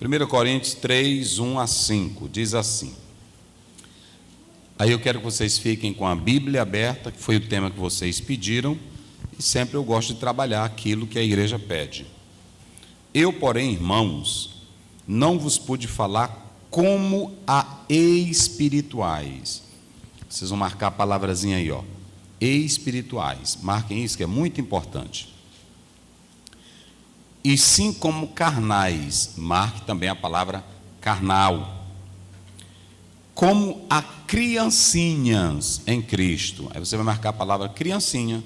1 Coríntios 3, 1 a 5, diz assim. Aí eu quero que vocês fiquem com a Bíblia aberta, que foi o tema que vocês pediram, e sempre eu gosto de trabalhar aquilo que a igreja pede. Eu, porém, irmãos, não vos pude falar como a espirituais. Vocês vão marcar a palavrazinha aí, ó. Espirituais. Marquem isso, que é muito importante. E sim como carnais. Marque também a palavra carnal. Como a criancinhas em Cristo. Aí você vai marcar a palavra criancinha.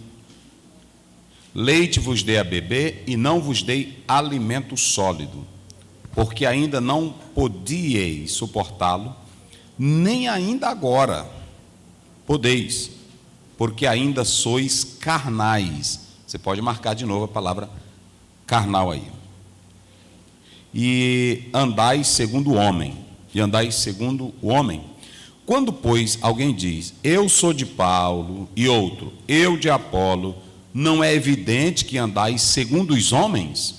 Leite vos dei a beber e não vos dei alimento sólido, porque ainda não podíeis suportá-lo, nem ainda agora podeis, porque ainda sois carnais. Você pode marcar de novo a palavra carnal aí. E andais segundo o homem. E andais segundo o homem. Quando, pois, alguém diz, eu sou de Paulo, e outro, eu de Apolo, não é evidente que andais segundo os homens?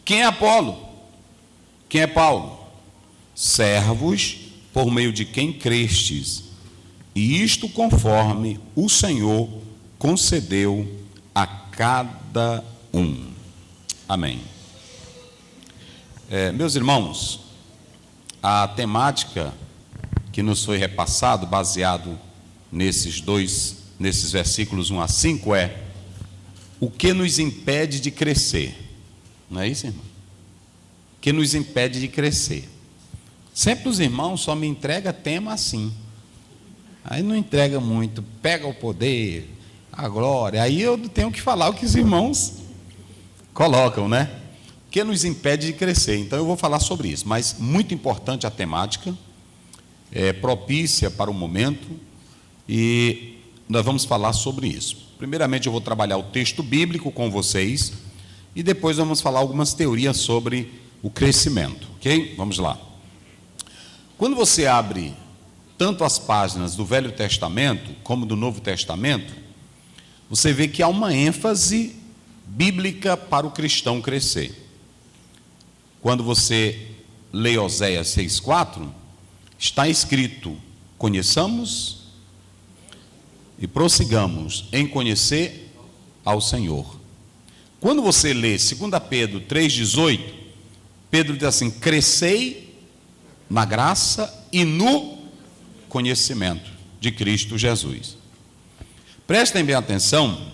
Quem é Apolo? Quem é Paulo? Servos por meio de quem crestes, e isto conforme o Senhor concedeu a cada um. Amém. Meus irmãos, a temática que nos foi repassado, baseado nesses versículos 1 a 5, é o que nos impede de crescer. Não é isso, irmão? O que nos impede de crescer? Sempre os irmãos só me entregam tema assim. Aí não entrega muito, pega o poder, a glória. Aí eu tenho que falar o que os irmãos colocam, né? O que nos impede de crescer? Então eu vou falar sobre isso. Mas muito importante a temática, propícia para o momento, e nós vamos falar sobre isso. Primeiramente eu vou trabalhar o texto bíblico com vocês, e depois vamos falar algumas teorias sobre o crescimento, ok? Vamos lá. Quando você abre tanto as páginas do Velho Testamento como do Novo Testamento, você vê que há uma ênfase bíblica para o cristão crescer. Quando você lê Oséias 6,4, está escrito, conheçamos e prossigamos em conhecer ao Senhor. Quando você lê 2 Pedro 3,18, Pedro diz assim, crescei na graça e no conhecimento de Cristo Jesus. Prestem bem atenção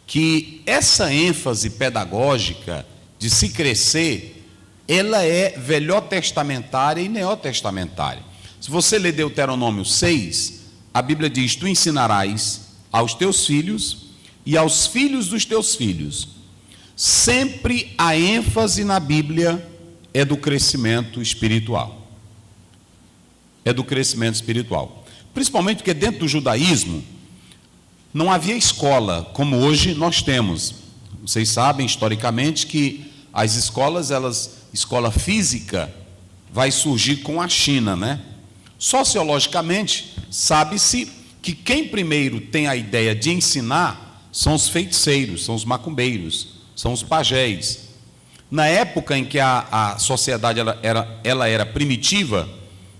que essa ênfase pedagógica de se crescer, ela é velhotestamentária e neotestamentária. Se você ler Deuteronômio 6, a Bíblia diz, tu ensinarás aos teus filhos e aos filhos dos teus filhos. Sempre a ênfase na Bíblia é do crescimento espiritual. É do crescimento espiritual. Principalmente porque dentro do judaísmo não havia escola como hoje nós temos. Vocês sabem historicamente que as escolas, escola física vai surgir com a China, né? Sociologicamente, sabe-se que quem primeiro tem a ideia de ensinar são os feiticeiros, são os macumbeiros, são os pajés. Na época em que a sociedade ela era primitiva,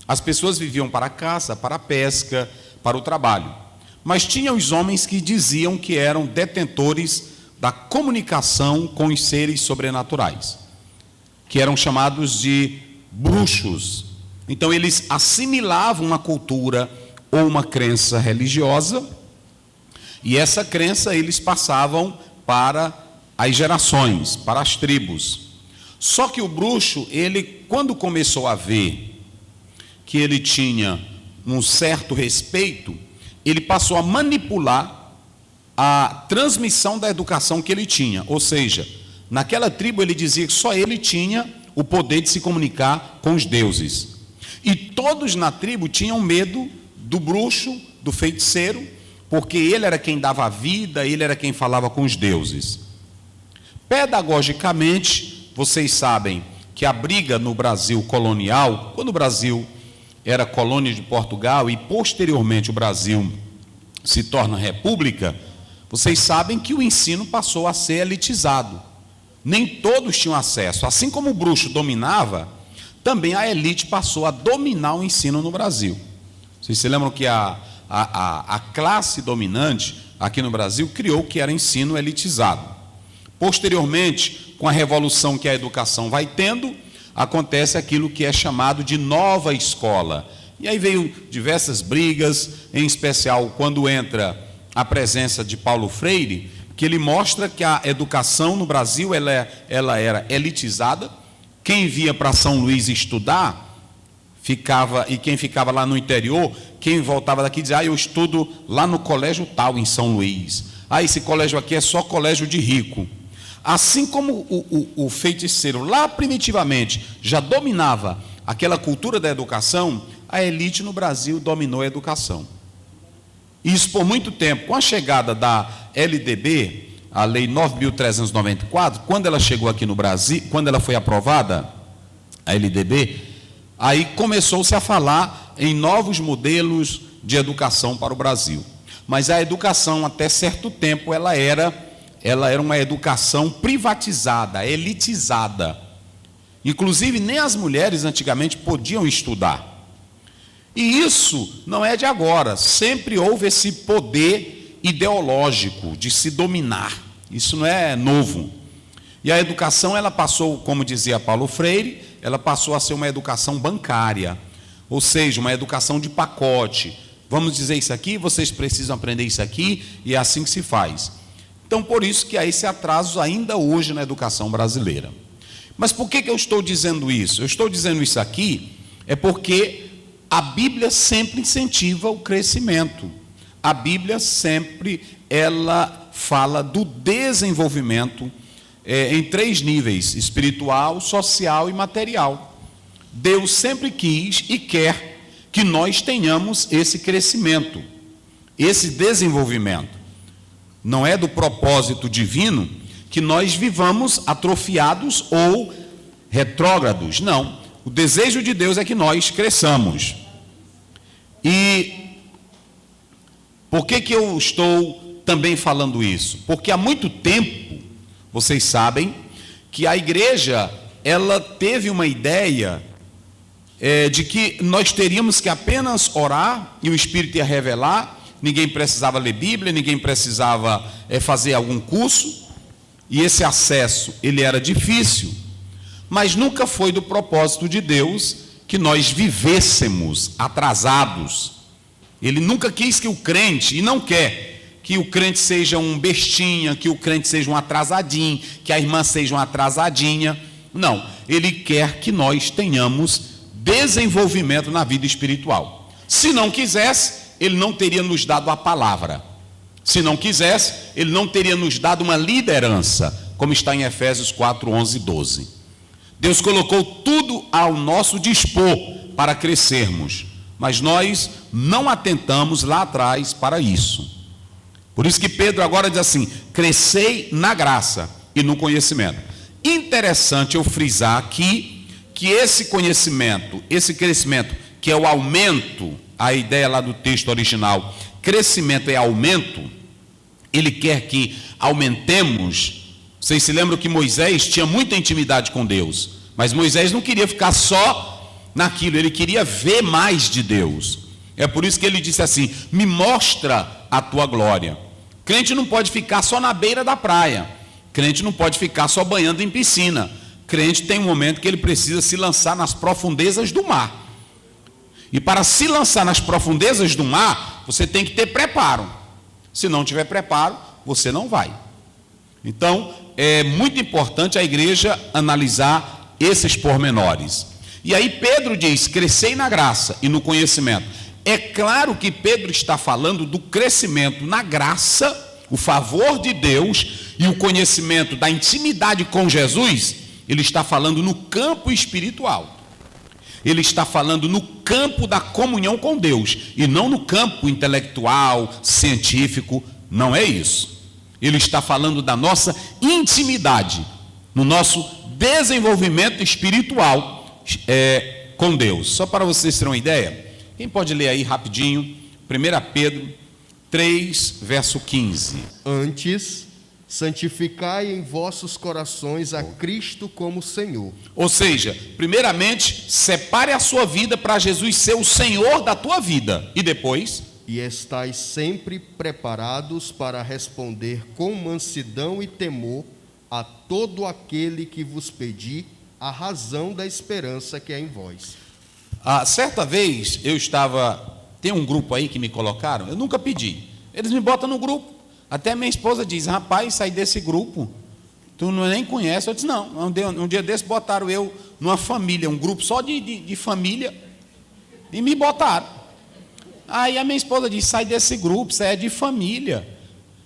as pessoas viviam para a caça, para a pesca, para o trabalho. Mas tinha os homens que diziam que eram detentores da comunicação com os seres sobrenaturais, que eram chamados de bruxos. Então eles assimilavam uma cultura ou uma crença religiosa, e essa crença eles passavam para as gerações, para as tribos. Só que o bruxo, ele, quando começou a ver que ele tinha um certo respeito, ele passou a manipular a transmissão da educação que ele tinha. Ou seja, naquela tribo ele dizia que só ele tinha o poder de se comunicar com os deuses. E todos na tribo tinham medo do bruxo, do feiticeiro, porque ele era quem dava a vida, ele era quem falava com os deuses. Pedagogicamente, vocês sabem que a briga no Brasil colonial, quando o Brasil era colônia de Portugal e posteriormente o Brasil se torna república, vocês sabem que o ensino passou a ser elitizado. Nem todos tinham acesso. Assim como o bruxo dominava, também a elite passou a dominar o ensino no Brasil. Vocês se lembram que a classe dominante aqui no Brasil criou o que era ensino elitizado. Posteriormente, com a revolução que a educação vai tendo, acontece aquilo que é chamado de nova escola. E aí veio diversas brigas, em especial quando entra a presença de Paulo Freire, que ele mostra que a educação no Brasil ela era elitizada. Quem via para São Luís estudar, e quem ficava lá no interior, quem voltava daqui dizia, eu estudo lá no colégio tal, em São Luís. Esse colégio aqui é só colégio de rico. Assim como o feiticeiro lá primitivamente já dominava aquela cultura da educação, a elite no Brasil dominou a educação. Isso por muito tempo. Com a chegada da LDB, a Lei 9.394, quando ela chegou aqui no Brasil, quando ela foi aprovada, a LDB, aí começou-se a falar em novos modelos de educação para o Brasil. Mas a educação, até certo tempo, ela era uma educação privatizada, elitizada. Inclusive, nem as mulheres antigamente podiam estudar. E isso não é de agora, sempre houve esse poder ideológico de se dominar. Isso não é novo. E a educação, ela passou, como dizia Paulo Freire, ela passou a ser uma educação bancária, ou seja, uma educação de pacote. Vamos dizer isso aqui, vocês precisam aprender isso aqui, e é assim que se faz. Então, por isso que há esse atraso ainda hoje na educação brasileira. Mas por que eu estou dizendo isso? Eu estou dizendo isso aqui porque a Bíblia sempre incentiva o crescimento. A Bíblia sempre, ela fala do desenvolvimento em 3 níveis, espiritual, social e material. Deus sempre quis e quer que nós tenhamos esse crescimento, esse desenvolvimento. Não é do propósito divino que nós vivamos atrofiados ou retrógrados, não. O desejo de Deus é que nós cresçamos. E por que eu estou também falando isso? Porque há muito tempo, vocês sabem, que a igreja, ela teve uma ideia de que nós teríamos que apenas orar e o Espírito ia revelar, ninguém precisava ler Bíblia, ninguém precisava fazer algum curso, e esse acesso, ele era difícil, mas nunca foi do propósito de Deus que nós vivêssemos atrasados. Ele nunca quis que o crente, e não quer, que o crente seja um bestinha, que o crente seja um atrasadinho, que a irmã seja uma atrasadinha. Não, ele quer que nós tenhamos desenvolvimento na vida espiritual. Se não quisesse, ele não teria nos dado a palavra. Se não quisesse, ele não teria nos dado uma liderança, como está em Efésios 4, 11 e 12. Deus colocou tudo ao nosso dispor para crescermos, mas nós não atentamos lá atrás para isso. Por isso que Pedro agora diz assim, crescei na graça e no conhecimento. Interessante eu frisar aqui, que esse conhecimento, esse crescimento, que é o aumento, a ideia lá do texto original, crescimento é aumento, ele quer que aumentemos. Vocês se lembram que Moisés tinha muita intimidade com Deus, mas Moisés não queria ficar só naquilo, ele queria ver mais de Deus. É por isso que ele disse assim, me mostra a tua glória. Crente não pode ficar só na beira da praia, crente não pode ficar só banhando em piscina, crente tem um momento que ele precisa se lançar nas profundezas do mar. E para se lançar nas profundezas do mar, você tem que ter preparo. Se não tiver preparo, você não vai. Então, é muito importante a igreja analisar esses pormenores. E aí Pedro diz, crescei na graça e no conhecimento. É claro que Pedro está falando do crescimento na graça, o favor de Deus e o conhecimento da intimidade com Jesus. Ele está falando no campo espiritual. Ele está falando no campo da comunhão com Deus, e não no campo intelectual, científico, não é isso. Ele está falando da nossa intimidade, no nosso desenvolvimento espiritual com Deus. Só para vocês terem uma ideia, quem pode ler aí rapidinho, 1 Pedro 3, verso 15. Antes, santificai em vossos corações a Cristo como Senhor. Ou seja, primeiramente, separe a sua vida para Jesus ser o Senhor da tua vida. E depois? E estais sempre preparados para responder com mansidão e temor a todo aquele que vos pedir a razão da esperança que é em vós. Certa vez eu estava... Tem um grupo aí que me colocaram, eu nunca pedi. Eles me botam no grupo. Até minha esposa diz: rapaz, sai desse grupo, tu não nem conhece. Eu disse: não, um dia desse botaram eu numa família, um grupo só de família, e me botaram. Aí a minha esposa disse: sai desse grupo, isso é de família.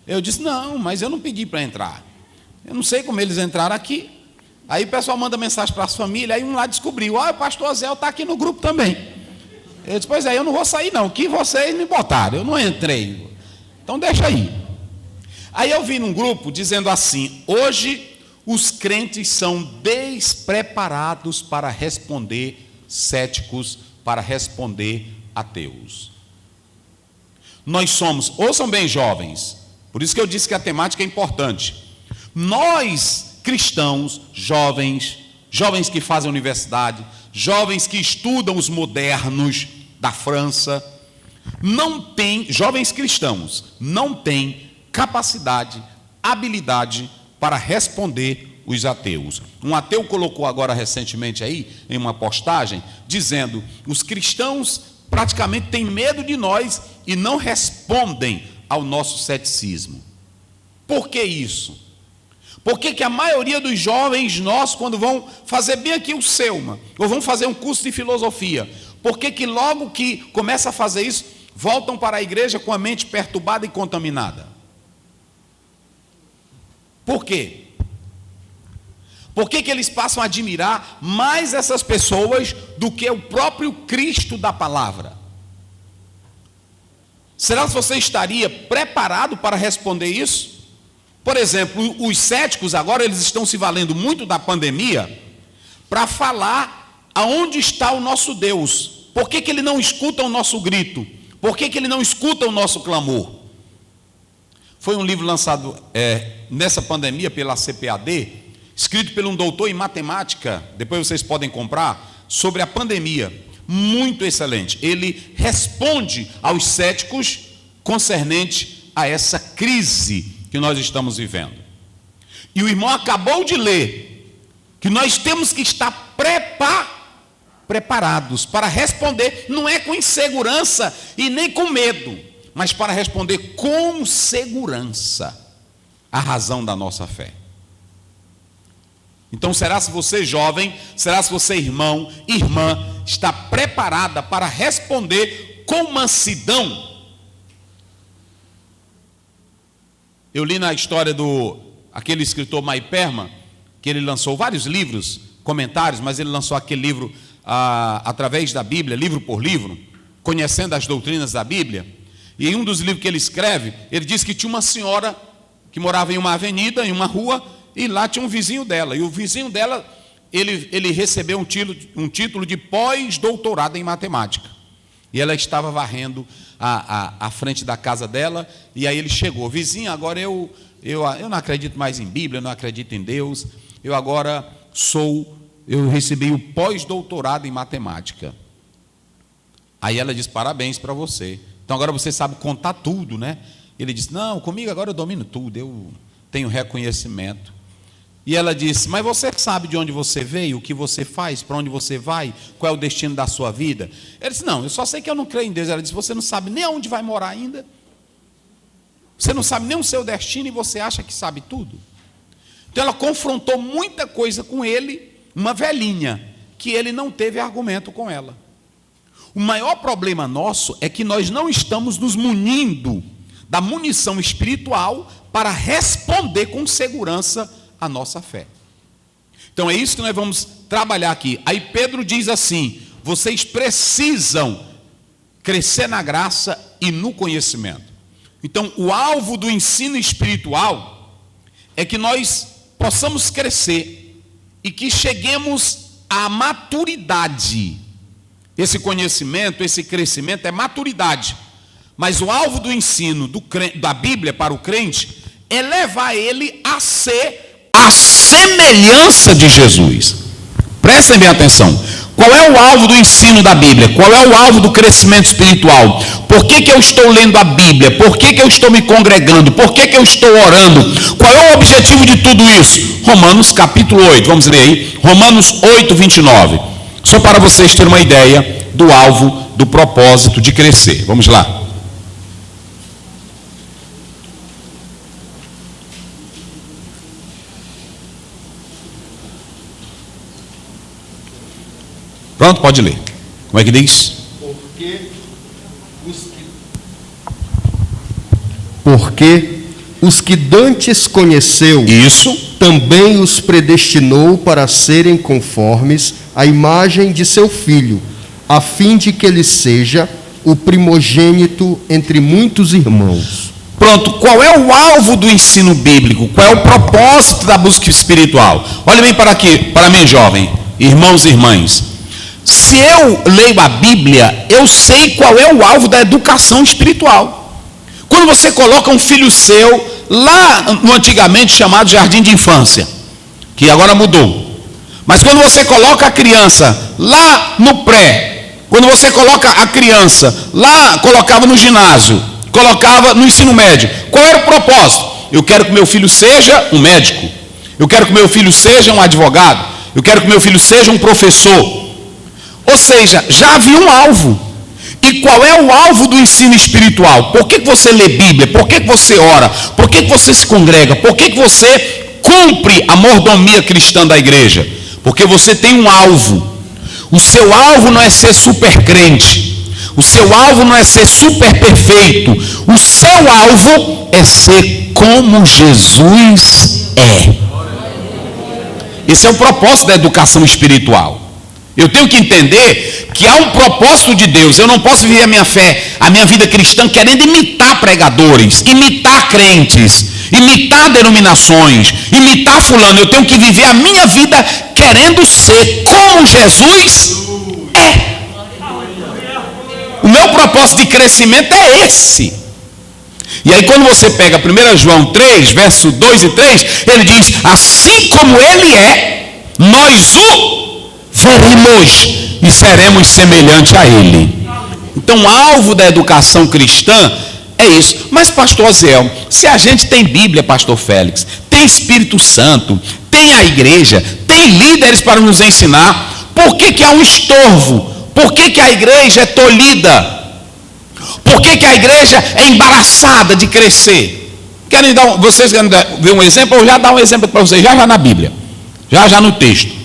Eu disse: não, mas eu não pedi para entrar. Eu não sei como eles entraram aqui. Aí o pessoal manda mensagem para as famílias, aí um lá descobriu: o pastor Zé está aqui no grupo também. Eu disse: pois é, eu não vou sair não, que vocês me botaram, eu não entrei. Então deixa aí. Aí eu vi num grupo dizendo assim: hoje os crentes são despreparados para responder céticos, para responder ateus. Nós somos, ouçam bem, jovens, por isso que eu disse que a temática é importante. Nós, cristãos, jovens que fazem universidade, jovens que estudam os modernos da França, não tem, jovens cristãos, não tem capacidade, habilidade para responder os ateus. Um ateu colocou agora recentemente aí, em uma postagem, dizendo: os cristãos praticamente têm medo de nós e não respondem ao nosso ceticismo. Por que isso? Por que a maioria dos jovens nossos, quando vão fazer bem aqui o Selma, ou vão fazer um curso de filosofia, por que logo que começa a fazer isso, voltam para a igreja com a mente perturbada e contaminada? Por quê? Por que eles passam a admirar mais essas pessoas do que o próprio Cristo da palavra? Será que você estaria preparado para responder isso? Por exemplo, os céticos agora, eles estão se valendo muito da pandemia para falar aonde está o nosso Deus. Por que ele não escuta o nosso grito? Por que ele não escuta o nosso clamor? Foi um livro lançado nessa pandemia pela CPAD, escrito por um doutor em matemática, depois vocês podem comprar, sobre a pandemia. Muito excelente. Ele responde aos céticos concernente a essa crise que nós estamos vivendo. E o irmão acabou de ler que nós temos que estar preparados para responder, não é com insegurança e nem com medo, mas para responder com segurança a razão da nossa fé. Então, será se você jovem, será se você irmão, irmã, está preparada para responder com mansidão? Eu li na história aquele escritor Maiperma, que ele lançou vários livros, comentários, mas ele lançou aquele livro através da Bíblia, livro por livro, conhecendo as doutrinas da Bíblia. E em um dos livros que ele escreve, ele diz que tinha uma senhora que morava em uma avenida, em uma rua, e lá tinha um vizinho dela. E o vizinho dela, ele recebeu um título de pós-doutorado em matemática. E ela estava varrendo a frente da casa dela, e aí ele chegou: vizinho, agora eu não acredito mais em Bíblia, eu não acredito em Deus, eu recebi o pós-doutorado em matemática. Aí ela disse: parabéns para você. Então agora você sabe contar tudo, né? Ele disse: não, comigo agora eu domino tudo, eu tenho reconhecimento. E ela disse: mas você sabe de onde você veio, o que você faz, para onde você vai, qual é o destino da sua vida? Ele disse: não, eu só sei que eu não creio em Deus. Ela disse: você não sabe nem aonde vai morar ainda? Você não sabe nem o seu destino e você acha que sabe tudo? Então ela confrontou muita coisa com ele, uma velhinha, que ele não teve argumento com ela. O maior problema nosso é que nós não estamos nos munindo da munição espiritual para responder com segurança a nossa fé. Então é isso que nós vamos trabalhar aqui. Aí Pedro diz assim: vocês precisam crescer na graça e no conhecimento. Então o alvo do ensino espiritual é que nós possamos crescer e que cheguemos à maturidade. Esse conhecimento, esse crescimento é maturidade. Mas o alvo do ensino da Bíblia para o crente é levar ele a ser a semelhança de Jesus. Prestem bem atenção. Qual é o alvo do ensino da Bíblia? Qual é o alvo do crescimento espiritual? Por que eu estou lendo a Bíblia? Por que eu estou me congregando? Por que eu estou orando? Qual é o objetivo de tudo isso? Romanos capítulo 8, vamos ler aí. Romanos 8, 29. Só para vocês terem uma ideia do alvo, do propósito de crescer. Vamos lá. Pronto, pode ler. Como é que diz? Porque os que dantes conheceu, isso, também os predestinou para serem conformes à imagem de seu Filho, a fim de que ele seja o primogênito entre muitos irmãos. Pronto, qual é o alvo do ensino bíblico? Qual é o propósito da busca espiritual? Olha bem para aqui, para mim, jovem, irmãos e irmãs. Se eu leio a Bíblia, eu sei qual é o alvo da educação espiritual. Quando você coloca um filho seu lá no antigamente chamado jardim de infância, que agora mudou, mas quando você coloca a criança lá no pré, quando você coloca a criança lá, colocava no ginásio, colocava no ensino médio, qual era o propósito? Eu quero que meu filho seja um médico, eu quero que meu filho seja um advogado, eu quero que meu filho seja um professor. Ou seja, já havia um alvo. E qual é o alvo do ensino espiritual? Por que você lê Bíblia? Por que você ora? Por que você se congrega? Por que você cumpre a mordomia cristã da igreja? Porque você tem um alvo. O seu alvo não é ser super crente. O seu alvo não é ser super perfeito. O seu alvo é ser como Jesus é. Esse é o propósito da educação espiritual. Eu tenho que entender que há um propósito de Deus. Eu não posso viver a minha fé, a minha vida cristã, querendo imitar pregadores, imitar crentes, imitar denominações, imitar fulano. Eu tenho que viver a minha vida querendo ser como Jesus é. O meu propósito de crescimento é esse. E aí quando você pega 1 João 3, verso 2 e 3, ele diz, assim como ele é, nós o veremos e seremos semelhante a ele. Então, o alvo da educação cristã é isso. Mas, pastor Oziel, se a gente tem Bíblia, pastor Félix, tem Espírito Santo, tem a igreja, tem líderes para nos ensinar, por que há um estorvo? Por que a igreja é tolhida? Por que a igreja é embaraçada de crescer? Vocês querem ver um exemplo? Eu já dar um exemplo para vocês, já na Bíblia, já no texto.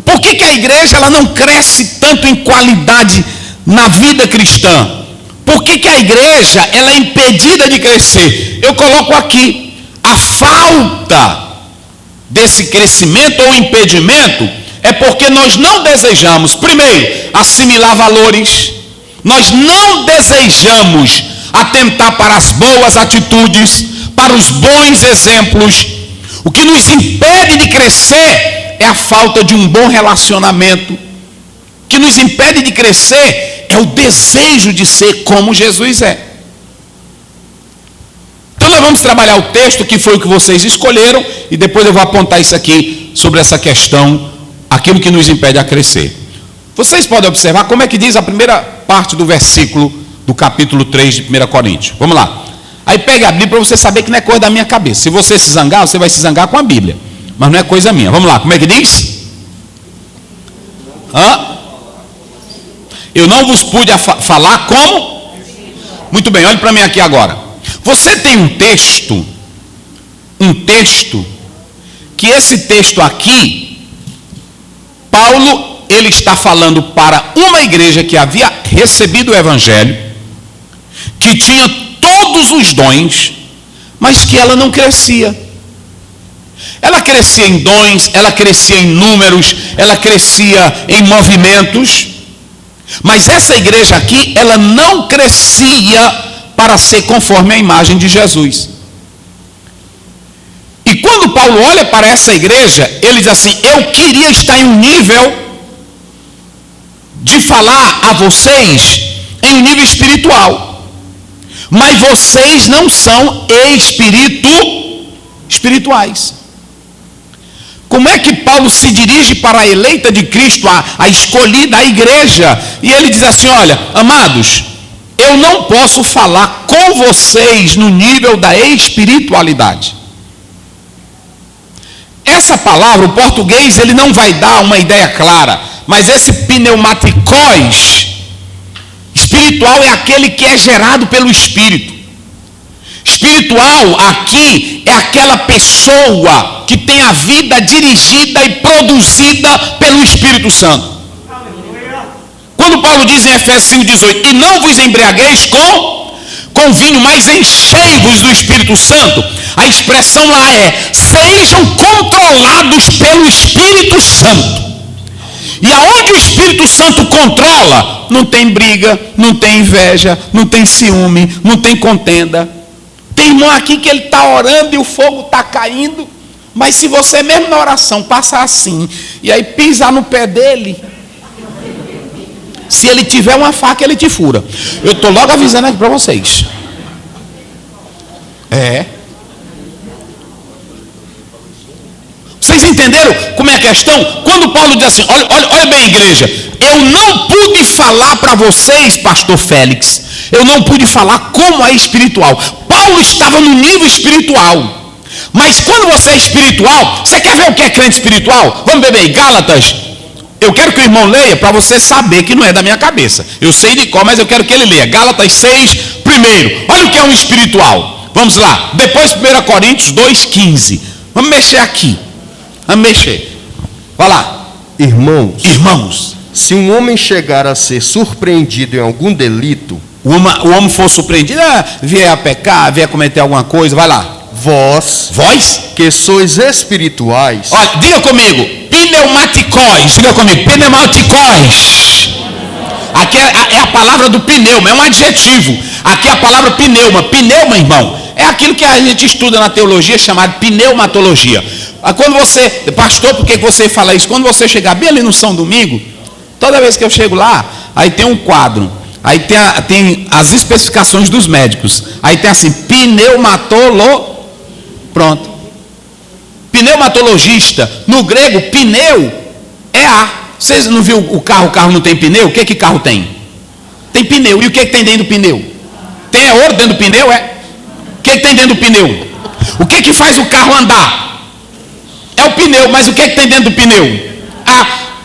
Por que a igreja ela não cresce tanto em qualidade na vida cristã? Por que a igreja ela é impedida de crescer? Eu coloco aqui, a falta desse crescimento ou impedimento é porque nós não desejamos, primeiro, assimilar valores, nós não desejamos atentar para as boas atitudes, para os bons exemplos. O que nos impede de crescer é a falta de um bom relacionamento. O que nos impede de crescer é o desejo de ser como Jesus é. Então nós vamos trabalhar o texto que foi o que vocês escolheram e depois eu vou apontar isso aqui sobre essa questão, aquilo que nos impede a crescer. Vocês podem observar como é que diz a primeira parte do versículo do capítulo 3 de 1 Coríntios. Vamos lá. Aí pega a Bíblia para você saber que não é coisa da minha cabeça. Se você se zangar, você vai se zangar com a Bíblia. Mas não é coisa minha. Vamos lá, como é que diz? Eu não vos pude falar como? Muito bem, olhe para mim aqui agora. Você tem um texto, que esse texto aqui, Paulo, ele está falando para uma igreja que havia recebido o Evangelho, que tinha todos os dons, mas que ela não crescia. Ela crescia em dons, ela crescia em números, ela crescia em movimentos, mas essa igreja aqui, ela não crescia para ser conforme a imagem de Jesus. E quando Paulo olha para essa igreja, ele diz assim, eu queria estar em um nível de falar a vocês em um nível espiritual. mas vocês não são espirituais. Como é que Paulo se dirige para a eleita de Cristo, a escolhida, a igreja? E ele diz assim: olha, amados, eu não posso falar com vocês no nível da espiritualidade. Essa palavra, o português, ele não vai dar uma ideia clara, mas esse pneumatikos espiritual é aquele que é gerado pelo Espírito. Espiritual aqui é aquela pessoa que tem a vida dirigida e produzida pelo Espírito Santo. Quando Paulo diz em Efésios 5,18: e não vos embriagueis com vinho, mas enchei-vos do Espírito Santo, a expressão lá é: sejam controlados pelo Espírito Santo. E aonde o Espírito Santo controla, não tem briga, não tem inveja, não tem ciúme, não tem contenda. Tem irmão aqui que ele está orando e o fogo está caindo, mas se você mesmo na oração passar assim, e aí pisar no pé dele, se ele tiver uma faca, ele te fura. Eu estou logo avisando aqui para vocês. Vocês entenderam como é a questão? Quando Paulo diz assim: olha bem, igreja, eu não pude falar para vocês, pastor Félix, eu não pude falar como é espiritual. Paulo estava no nível espiritual. Mas quando você é espiritual, você quer ver o que é crente espiritual? Vamos beber Gálatas. Eu quero que o irmão leia para você saber que não é da minha cabeça. Eu sei de qual, mas eu quero que ele leia. Gálatas 6, primeiro. Olha o que é um espiritual. Vamos lá. Depois 1 Coríntios 2,15. Vamos mexer aqui. Vamos mexer. Vai lá. Irmãos, se um homem chegar a ser surpreendido em algum delito, o homem for surpreendido, vier a pecar, vier a cometer alguma coisa, vai lá. Vós, que sois espirituais, olha, diga comigo, pneumatikos, diga comigo, pneumatikos. Aqui é a palavra do pneuma, é um adjetivo. Aqui é a palavra pneuma. Pneuma, irmão, é aquilo que a gente estuda na teologia chamado pneumatologia. Quando você, pastor, por que você fala isso? Quando você chegar bem ali no São Domingo, toda vez que eu chego lá, aí tem um quadro. Aí tem as especificações dos médicos. Aí tem assim, pronto. Pneumatologista. No grego, pneu é ar. Vocês não viram o carro não tem pneu? O que carro tem? Tem pneu. E o que tem dentro do pneu? Tem ouro dentro do pneu? O que tem dentro do pneu? O que faz o carro andar? É o pneu. Mas o que tem dentro do pneu?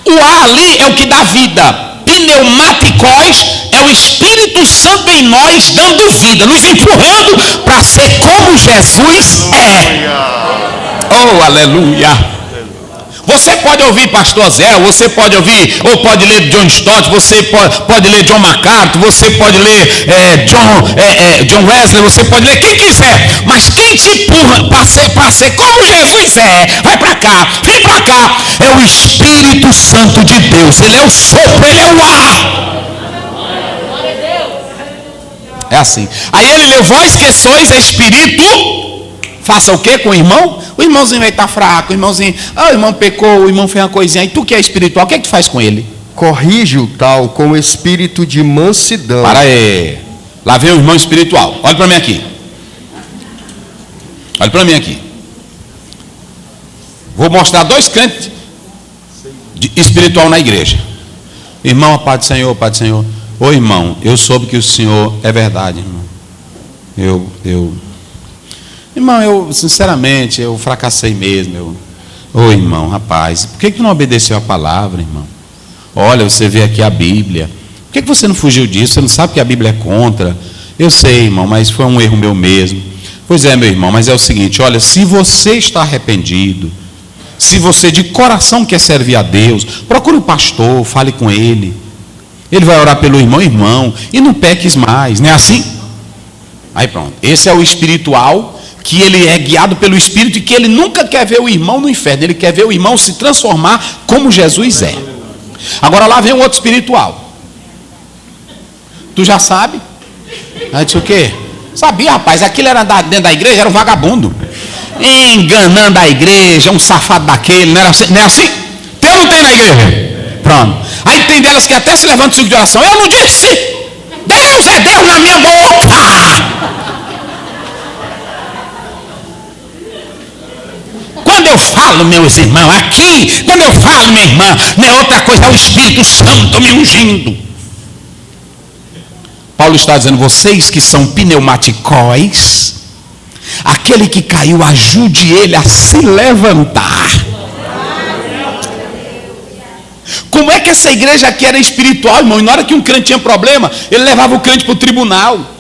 O ar ali é o que dá vida. Pneumatikos é o Espírito Santo em nós dando vida, nos empurrando para ser como Jesus é. Oh, aleluia. Você pode ouvir pastor Zé, você pode ouvir, ou pode ler John Stott, você pode ler John MacArthur, você pode ler John Wesley, você pode ler quem quiser, mas quem te empurra para ser como Jesus é, vai para cá, vem para cá, é o Espírito Santo de Deus. Ele é o sopro, ele é o ar. É assim. Aí ele leu: vós que sois espírito, faça o que com o irmão? O irmãozinho vai estar fraco, o irmãozinho, o irmão pecou, o irmão fez uma coisinha, e tu que é espiritual, o que é que tu faz com ele? Corrige o tal com o espírito de mansidão. Para aí, lá vem o irmão espiritual. Olha para mim aqui. Olha para mim aqui. Vou mostrar dois crentes espiritual na igreja. Irmão, a paz do Senhor, paz do Senhor. Ô irmão, eu soube que o Senhor é verdade, irmão. Irmão, eu sinceramente, eu fracassei mesmo. Ô irmão, rapaz, por que tu não obedeceu a palavra, irmão? Olha, você vê aqui a Bíblia. Por que você não fugiu disso? Você não sabe que a Bíblia é contra? Eu sei, irmão, mas foi um erro meu mesmo. Pois é, meu irmão, mas é o seguinte, olha, se você está arrependido, se você de coração quer servir a Deus, procure o pastor, fale com ele. Ele vai orar pelo irmão, e não peques mais, não é assim? Aí pronto, esse é o espiritual, que ele é guiado pelo Espírito e que ele nunca quer ver o irmão no inferno, ele quer ver o irmão se transformar como Jesus é. Agora lá vem um outro espiritual. Tu já sabe? Aí disse o quê? Sabia, rapaz, aquilo era dentro da igreja, era um vagabundo, enganando a igreja, um safado daquele, não é assim? Tem ou não tem na igreja? Pronto. Aí tem delas que até se levantam o ciclo de oração. Eu não disse, Deus é Deus na minha boca. eu falo, meus irmãos, aqui, quando eu falo, minha irmã, não é outra coisa, é o Espírito Santo me ungindo. Paulo está dizendo, vocês que são pneumaticóis, aquele que caiu, ajude ele a se levantar. Como é que essa igreja aqui era espiritual, irmão? E na hora que um crente tinha problema, ele levava o crente para o tribunal.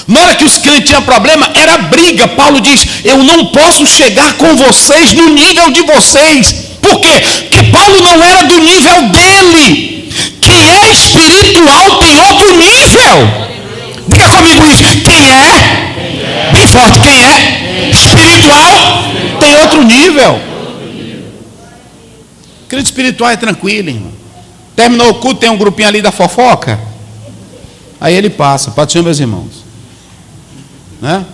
Na hora que os crentes tinham problema, era briga. Paulo diz, eu não posso chegar com vocês no nível de vocês. Por quê? Porque Paulo não era do nível dele. Quem é espiritual tem outro nível. Diga comigo isso. Quem é? Bem forte. Quem é? Espiritual tem outro nível. Crente espiritual é tranquilo, irmão. Terminou o culto, tem um grupinho ali da fofoca. Aí ele passa. Pode chamar meus irmãos. Né?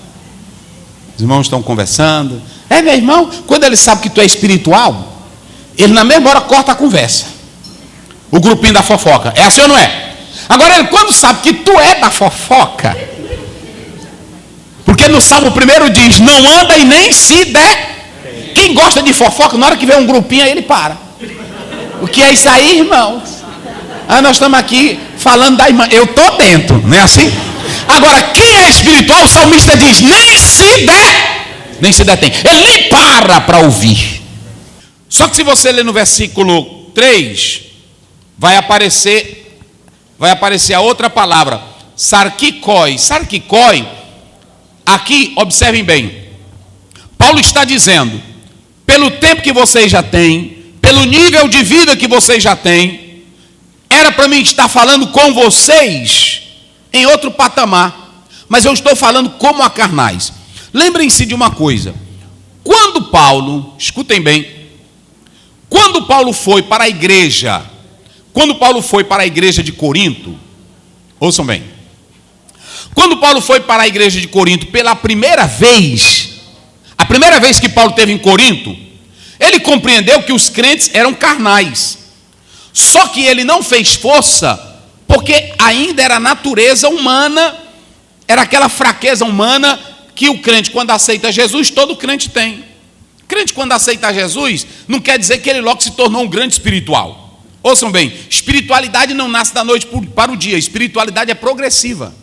Os irmãos estão conversando. Meu irmão, quando ele sabe que tu é espiritual, ele na mesma hora corta a conversa. O grupinho da fofoca. É assim ou não é? Agora ele quando sabe que tu é da fofoca, porque no Salmo 1 diz, não anda e nem se der. Quem gosta de fofoca, na hora que vê um grupinho aí ele para. O que é isso aí, irmãos? Nós estamos aqui falando da irmã. Eu estou dentro, não é assim? Agora, quem é espiritual, o salmista diz, nem se detém. Ele nem para ouvir. Só que se você ler no versículo 3, vai aparecer a outra palavra, sarkikoi. Sarkikoi, aqui, observem bem, Paulo está dizendo, pelo tempo que vocês já têm, pelo nível de vida que vocês já têm, era para mim estar falando com vocês em outro patamar, mas eu estou falando como a carnais. Lembrem-se de uma coisa, quando Paulo, escutem bem, quando Paulo foi para a igreja de Corinto, ouçam bem, quando Paulo foi para a igreja de Corinto pela primeira vez, a primeira vez que Paulo esteve em Corinto, ele compreendeu que os crentes eram carnais, só que ele não fez força, porque ainda era natureza humana, era aquela fraqueza humana que o crente, quando aceita Jesus, todo crente tem. Crente, quando aceita Jesus, não quer dizer que ele logo se tornou um grande espiritual. Ouçam bem, espiritualidade não nasce da noite para o dia, espiritualidade é progressiva.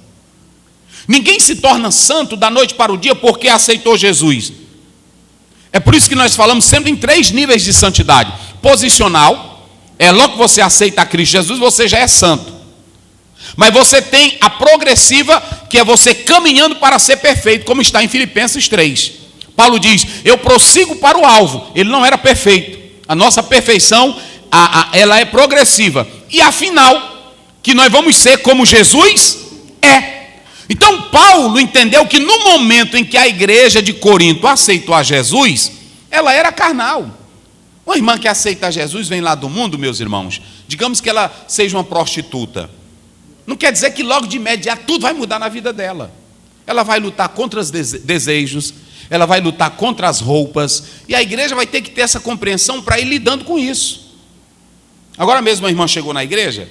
Ninguém se torna santo da noite para o dia porque aceitou Jesus. É por isso que nós falamos sempre em 3 níveis de santidade. Posicional, logo que você aceita a Cristo Jesus, você já é santo. Mas você tem a progressiva, que é você caminhando para ser perfeito, como está em Filipenses 3. Paulo diz, eu prossigo para o alvo. Ele não era perfeito. A nossa perfeição, ela é progressiva. E afinal, que nós vamos ser como Jesus é. Então Paulo entendeu que no momento em que a igreja de Corinto aceitou a Jesus, ela era carnal. Uma irmã que aceita Jesus vem lá do mundo, meus irmãos. Digamos que ela seja uma prostituta. Não quer dizer que logo de imediato tudo vai mudar na vida dela. Ela vai lutar contra os desejos, ela vai lutar contra as roupas, e a igreja vai ter que ter essa compreensão para ir lidando com isso. Agora mesmo a irmã chegou na igreja,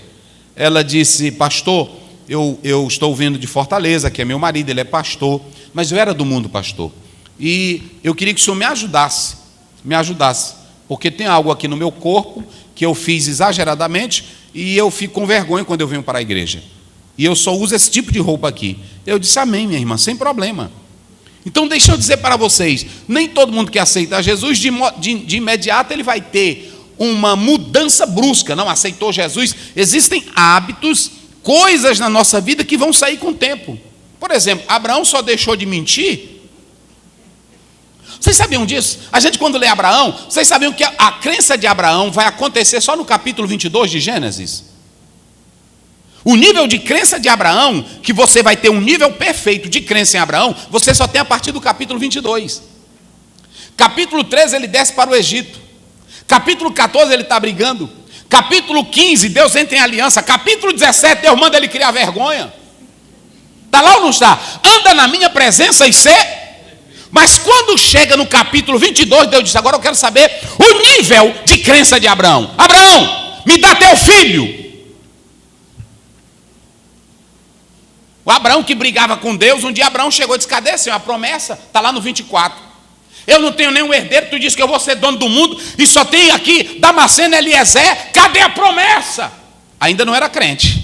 ela disse, pastor, eu estou vindo de Fortaleza, que é meu marido, ele é pastor, mas eu era do mundo, pastor, e eu queria que o senhor me ajudasse, porque tem algo aqui no meu corpo que eu fiz exageradamente e eu fico com vergonha quando eu venho para a igreja. E eu só uso esse tipo de roupa aqui. Eu disse, amém, minha irmã, sem problema. Então deixa eu dizer para vocês, nem todo mundo que aceita Jesus, de imediato ele vai ter uma mudança brusca. Não aceitou Jesus, existem hábitos, coisas na nossa vida que vão sair com o tempo. Por exemplo, Abraão só deixou de mentir. Vocês sabiam disso? A gente quando lê Abraão, vocês sabiam que a crença de Abraão vai acontecer só no capítulo 22 de Gênesis? O nível de crença de Abraão, que você vai ter um nível perfeito de crença em Abraão, você só tem a partir do capítulo 22. Capítulo 13 ele desce para o Egito. Capítulo 14 ele está brigando. Capítulo 15 Deus entra em aliança. Capítulo 17 Deus manda ele criar vergonha. Está lá ou não está? Anda na minha presença e ser. Mas quando chega no capítulo 22, Deus diz, agora eu quero saber o nível de crença de Abraão. Abraão, me dá teu filho. O Abraão que brigava com Deus, um dia Abraão chegou e disse, cadê, Senhor, a promessa? Está lá no 24. Eu não tenho nenhum herdeiro, tu diz que eu vou ser dono do mundo e só tem aqui Damasceno e Eliezer. Cadê a promessa? Ainda não era crente.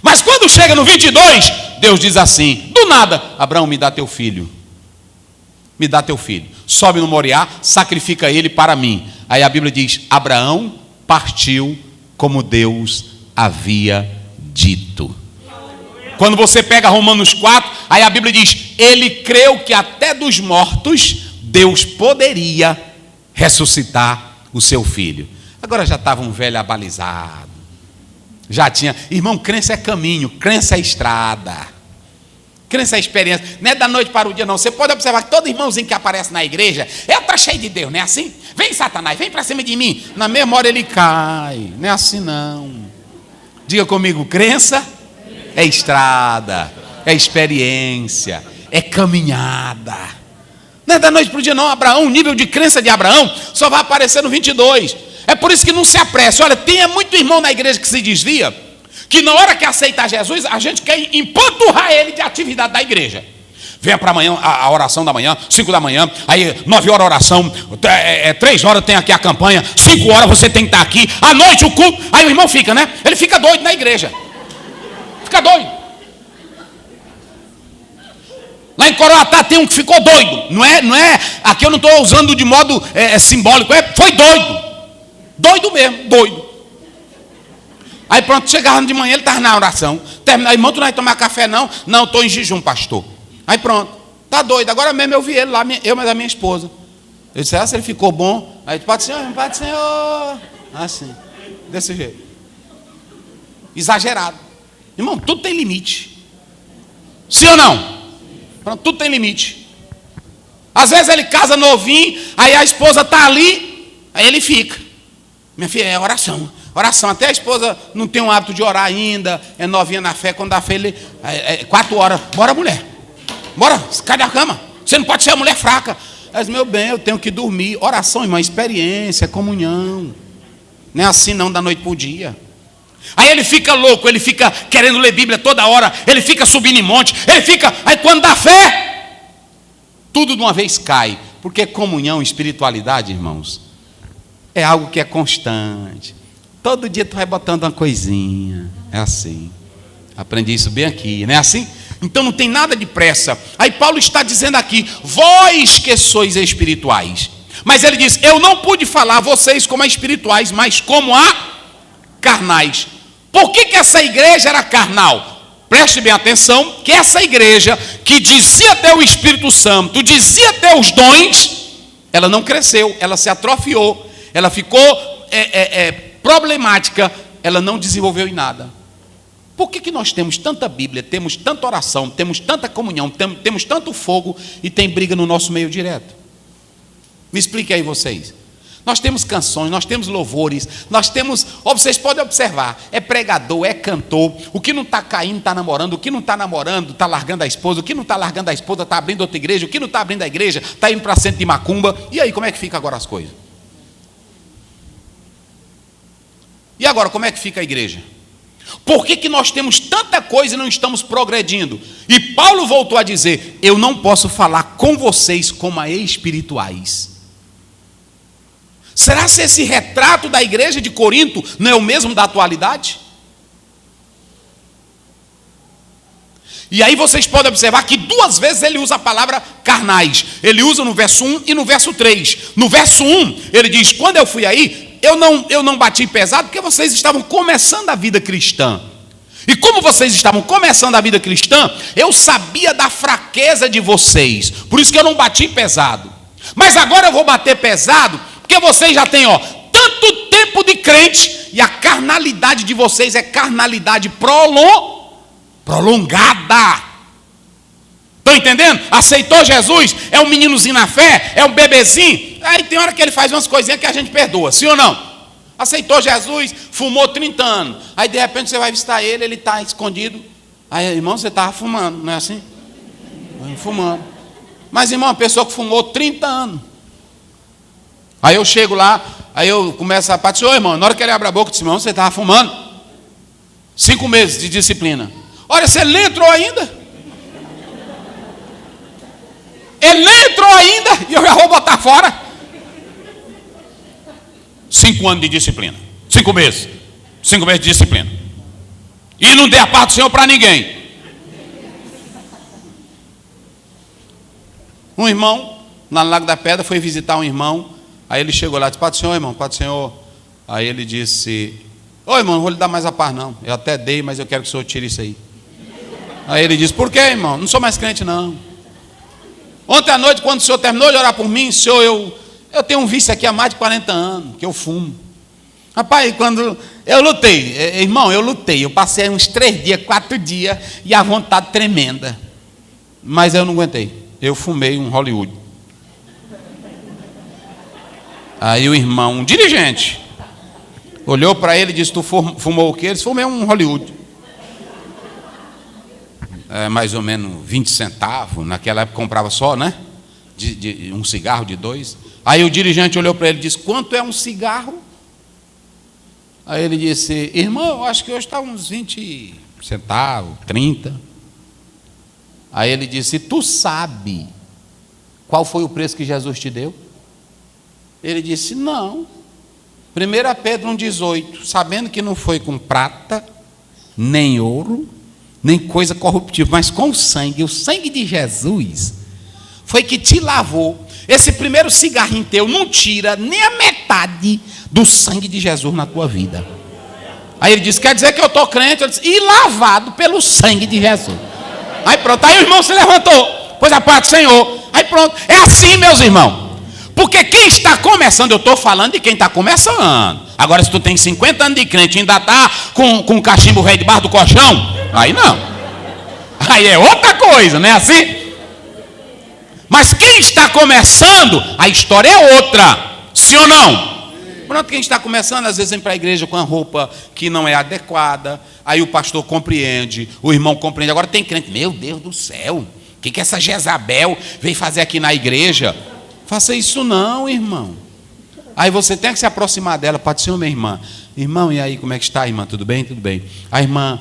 Mas quando chega no 22, Deus diz assim, do nada: Abraão, me dá teu filho. Me dá teu filho. Sobe no Moriá, sacrifica ele para mim. Aí a Bíblia diz: Abraão partiu como Deus havia dito. Quando você pega Romanos 4, aí a Bíblia diz: ele creu que até dos mortos Deus poderia ressuscitar o seu filho. Agora já estava um velho abalizado. Já tinha, irmão, crença é caminho, crença é estrada. Crença é experiência, não é da noite para o dia não. Você pode observar que todo irmãozinho que aparece na igreja, está cheio de Deus, não é assim? Vem Satanás, vem para cima de mim. Na mesma hora ele cai, não é assim não. Diga comigo, crença é estrada, é experiência, é caminhada. Não é da noite para o dia não. Abraão, o nível de crença de Abraão só vai aparecer no 22. É por isso que não se apresse. Olha, tem muito irmão na igreja que se desvia, que na hora que aceitar Jesus, a gente quer empanturrar ele de atividade da igreja. Venha para amanhã, a oração da manhã, 5 da manhã, aí 9 horas a oração, 3 horas tem aqui a campanha, 5 horas você tem que estar aqui, à noite o culto. Aí o irmão fica, né? Ele fica doido na igreja. Fica doido. Lá em Coroatá tem um que ficou doido. Não é, aqui eu não estou usando de modo simbólico, foi doido. Doido mesmo, doido. Aí pronto, chegava de manhã, ele estava na oração. Terminou, irmão, tu não vai tomar café não? Não, estou em jejum, pastor. Aí pronto, tá doido. Agora mesmo eu vi ele lá, eu mas a minha esposa. Eu disse, se ele ficou bom. Aí, Pai do Senhor. Assim, desse jeito. Exagerado. Irmão, tudo tem limite. Sim ou não? Pronto, tudo tem limite. Às vezes ele casa novinho, aí a esposa está ali, aí ele fica. Minha filha, é oração. Oração, até a esposa não tem um hábito de orar ainda, é novinha na fé, quando dá fé, ele 4 horas, bora mulher, bora, cai da cama, você não pode ser uma mulher fraca. Mas meu bem, eu tenho que dormir. Oração, irmão, experiência, comunhão, não é assim não, da noite para o dia. Aí ele fica louco, ele fica querendo ler Bíblia toda hora, ele fica subindo em monte, ele fica, aí quando dá fé, tudo de uma vez cai, porque comunhão, espiritualidade, irmãos, é algo que é constante. Todo dia tu vai botando uma coisinha. É assim. Aprendi isso bem aqui, não é assim? Então não tem nada de pressa. Aí Paulo está dizendo aqui: vós que sois espirituais. Mas ele diz: eu não pude falar a vocês como a espirituais, mas como a carnais. Por que essa igreja era carnal? Preste bem atenção, que essa igreja que dizia ter o Espírito Santo, dizia ter os dons, ela não cresceu, ela se atrofiou, ela ficou problemática, ela não desenvolveu em nada. Por que nós temos tanta Bíblia, temos tanta oração, temos tanta comunhão, temos tanto fogo e tem briga no nosso meio direto? Me explique aí vocês. Nós temos canções, nós temos louvores, nós temos, vocês podem observar, é pregador, é cantor, o que não está caindo está namorando, o que não está namorando está largando a esposa, o que não está largando a esposa está abrindo outra igreja, o que não está abrindo a igreja está indo para centro de macumba. E aí como é que fica agora as coisas? E agora, como é que fica a igreja? Por que nós temos tanta coisa e não estamos progredindo? E Paulo voltou a dizer: eu não posso falar com vocês como a espirituais. Será que esse retrato da igreja de Corinto não é o mesmo da atualidade? E aí vocês podem observar que 2 vezes ele usa a palavra carnais. Ele usa no verso 1 e no verso 3. No verso 1, ele diz: quando eu fui aí, eu não bati pesado, porque vocês estavam começando a vida cristã. E como vocês estavam começando a vida cristã, eu sabia da fraqueza de vocês. Por isso que eu não bati pesado. Mas agora eu vou bater pesado, porque vocês já têm tanto tempo de crente, e a carnalidade de vocês é carnalidade prolongada. Estão entendendo? Aceitou Jesus, é um meninozinho na fé, é um bebezinho. Aí tem hora que ele faz umas coisinhas que a gente perdoa, sim ou não? Aceitou Jesus, fumou 30 anos. Aí de repente você vai visitar ele, ele está escondido. Aí, irmão, você estava fumando, não é assim? Fumando. Mas, irmão, uma pessoa que fumou 30 anos. Aí eu chego lá, aí eu começo a partir, ô irmão, na hora que ele abre a boca, eu disse: irmão, você estava fumando? 5 meses de disciplina. Olha, você nem entrou ainda. Ele nem entrou ainda e eu já vou botar fora. 5 anos de disciplina. 5 meses. 5 meses de disciplina. E não dei a parte do Senhor para ninguém. Um irmão, lá no Lago da Pedra, foi visitar um irmão. Aí ele chegou lá e disse: Pai do Senhor, irmão, Pai do Senhor. Aí ele disse: ô irmão, não vou lhe dar mais a paz não. Eu até dei, mas eu quero que o senhor tire isso aí. Aí ele disse: por quê, irmão? Não sou mais crente não. Ontem à noite, quando o senhor terminou de orar por mim, senhor, eu tenho um vício aqui há mais de 40 anos, que eu fumo. Rapaz, quando eu lutei, irmão, eu lutei. Eu passei uns 3 dias, 4 dias, e a vontade tremenda. Mas eu não aguentei. Eu fumei um Hollywood. Aí o irmão, um dirigente, olhou para ele e disse: tu fumou o quê? Ele disse: fumei um Hollywood. Mais ou menos 20 centavos. Naquela época comprava só, né? De um cigarro de 2. Aí o dirigente olhou para ele e disse: quanto é um cigarro? Aí ele disse: irmão, eu acho que hoje está uns 20 centavos, 30. Aí ele disse: tu sabe qual foi o preço que Jesus te deu? Ele disse: não. 1 Pedro 1,18, sabendo que não foi com prata, nem ouro, nem coisa corruptível, mas com o sangue de Jesus, foi que te lavou. Esse primeiro cigarrinho teu não tira nem a metade do sangue de Jesus na tua vida. Aí ele disse: quer dizer que eu estou crente? Ele disse: e lavado pelo sangue de Jesus. Aí pronto, aí o irmão se levantou, pois a paz do Senhor. Aí pronto, é assim, meus irmãos. Porque quem está começando, eu estou falando de quem está começando. Agora, se tu tem 50 anos de crente e ainda está com o cachimbo velho debaixo do colchão, aí não. Aí é outra coisa, não é assim? Mas quem está começando, a história é outra. Sim ou não? Pronto, quem está começando, às vezes vem para a igreja com a roupa que não é adequada. Aí o pastor compreende, o irmão compreende. Agora tem crente: meu Deus do céu, o que essa Jezabel veio fazer aqui na igreja? Faça isso não, irmão. Aí você tem que se aproximar dela. Pai do Senhor, minha irmã. Irmão, e aí, como é que está, irmã? Tudo bem? Tudo bem. A irmã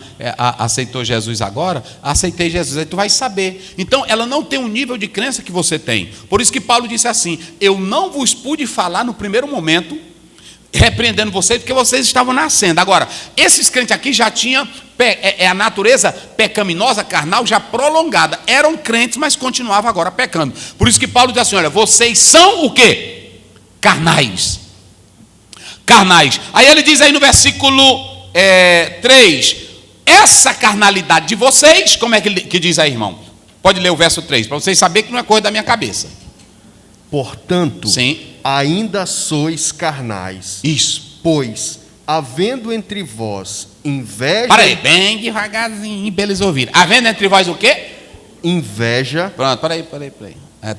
aceitou Jesus agora? Aceitei Jesus. Aí tu vai saber. Então, ela não tem um nível de crença que você tem. Por isso que Paulo disse assim: eu não vos pude falar no primeiro momento, repreendendo vocês, porque vocês estavam nascendo. Agora, esses crentes aqui já tinham a natureza pecaminosa, carnal, já prolongada. Eram crentes, mas continuavam agora pecando. Por isso que Paulo diz assim: olha, vocês são o quê? Carnais. Carnais. Aí ele diz aí no versículo 3, essa carnalidade de vocês, como é que diz aí, irmão? Pode ler o verso 3, para vocês saberem que não é coisa da minha cabeça. Portanto, sim, ainda sois carnais. Isso. Pois, havendo entre vós inveja... Para aí, bem devagarzinho, para eles ouvirem. Havendo entre vós o quê? Inveja. Pronto, para aí.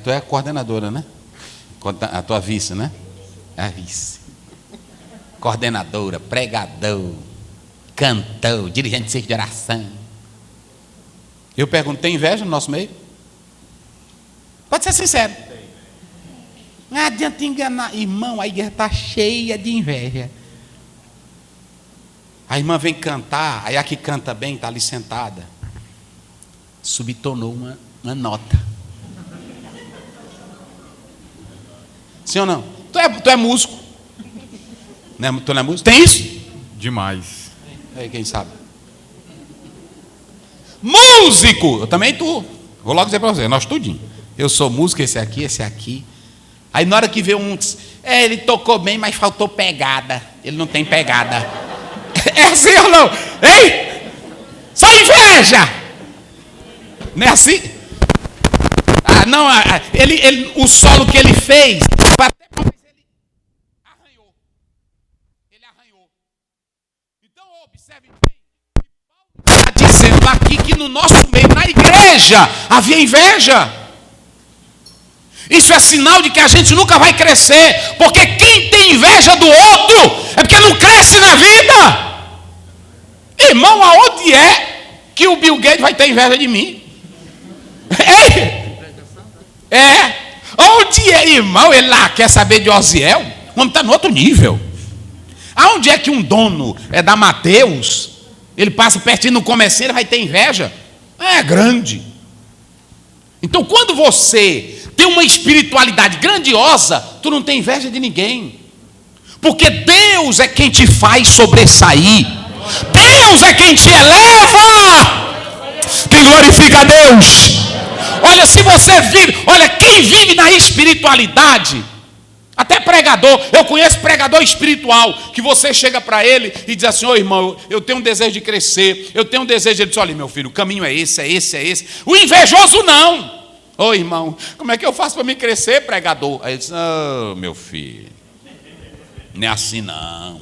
Tu é a coordenadora, né? A tua vice, né? A vice. Coordenadora, pregador, cantor, dirigente de cerco de oração. Eu pergunto: tem inveja no nosso meio? Pode ser sincero. Não adianta enganar. Irmão, a igreja está cheia de inveja. A irmã vem cantar, aí a que canta bem está ali sentada. Subtonou uma nota. Sim ou não? Tu é músico. Tu não é músico? Tem isso? Demais. Aí quem sabe? Músico! Eu também tu. Vou logo dizer para você, nós tudinho. Eu sou músico, esse aqui. Aí na hora que vê um, ele tocou bem, mas faltou pegada. Ele não tem pegada. É assim ou não? Ei! Só inveja! Não é assim? Ah, não, o solo que ele fez, ele arranhou. Então observe bem, está dizendo aqui que no nosso meio, na igreja, havia inveja. Isso é sinal de que a gente nunca vai crescer, porque quem tem inveja do outro é porque não cresce na vida. Irmão, aonde é que o Bill Gates vai ter inveja de mim? Onde é, irmão? Ele lá quer saber de Osiel? O homem está no outro nível. Aonde é que um dono da Mateus, ele passa pertinho no comerciante, ele vai ter inveja? É grande. Então, quando você tem uma espiritualidade grandiosa, tu não tem inveja de ninguém. Porque Deus é quem te faz sobressair. Deus é quem te eleva. Quem glorifica a Deus? Olha, se você vive, olha, quem vive na espiritualidade, até pregador, eu conheço pregador espiritual, que você chega para ele e diz assim: ô irmão, eu tenho um desejo de crescer, eu tenho um desejo, ele diz: olha meu filho, o caminho é esse, é esse, é esse. O invejoso não. Ô irmão, como é que eu faço para me crescer, pregador? Aí ele diz: ô meu filho, não é assim não,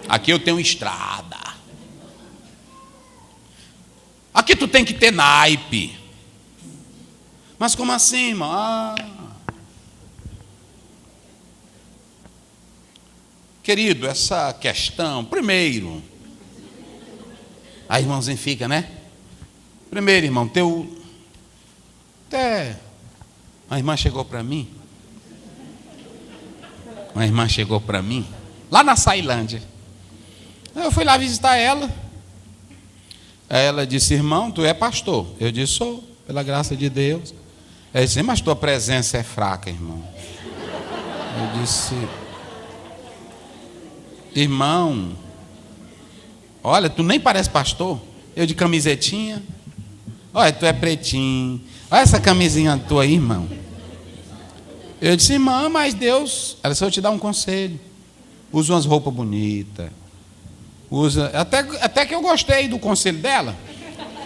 aqui eu tenho estrada, aqui tu tem que ter naipe. Mas como assim, irmão? Querido, essa questão, primeiro, a irmãozinho fica, né? Primeiro, irmão, até uma irmã chegou para mim, lá na Sailândia. Eu fui lá visitar ela. Aí ela disse: irmão, tu é pastor? Eu disse: sou, pela graça de Deus. Ela disse: mas tua presença é fraca, irmão. Eu disse: irmão, olha, tu nem parece pastor. Eu de camisetinha. Olha, tu é pretinho. Olha essa camisinha tua aí, irmão. Eu disse: irmã, mas Deus... Ela disse: eu te dar um conselho. Usa umas roupas bonitas. Usa... Até que eu gostei do conselho dela.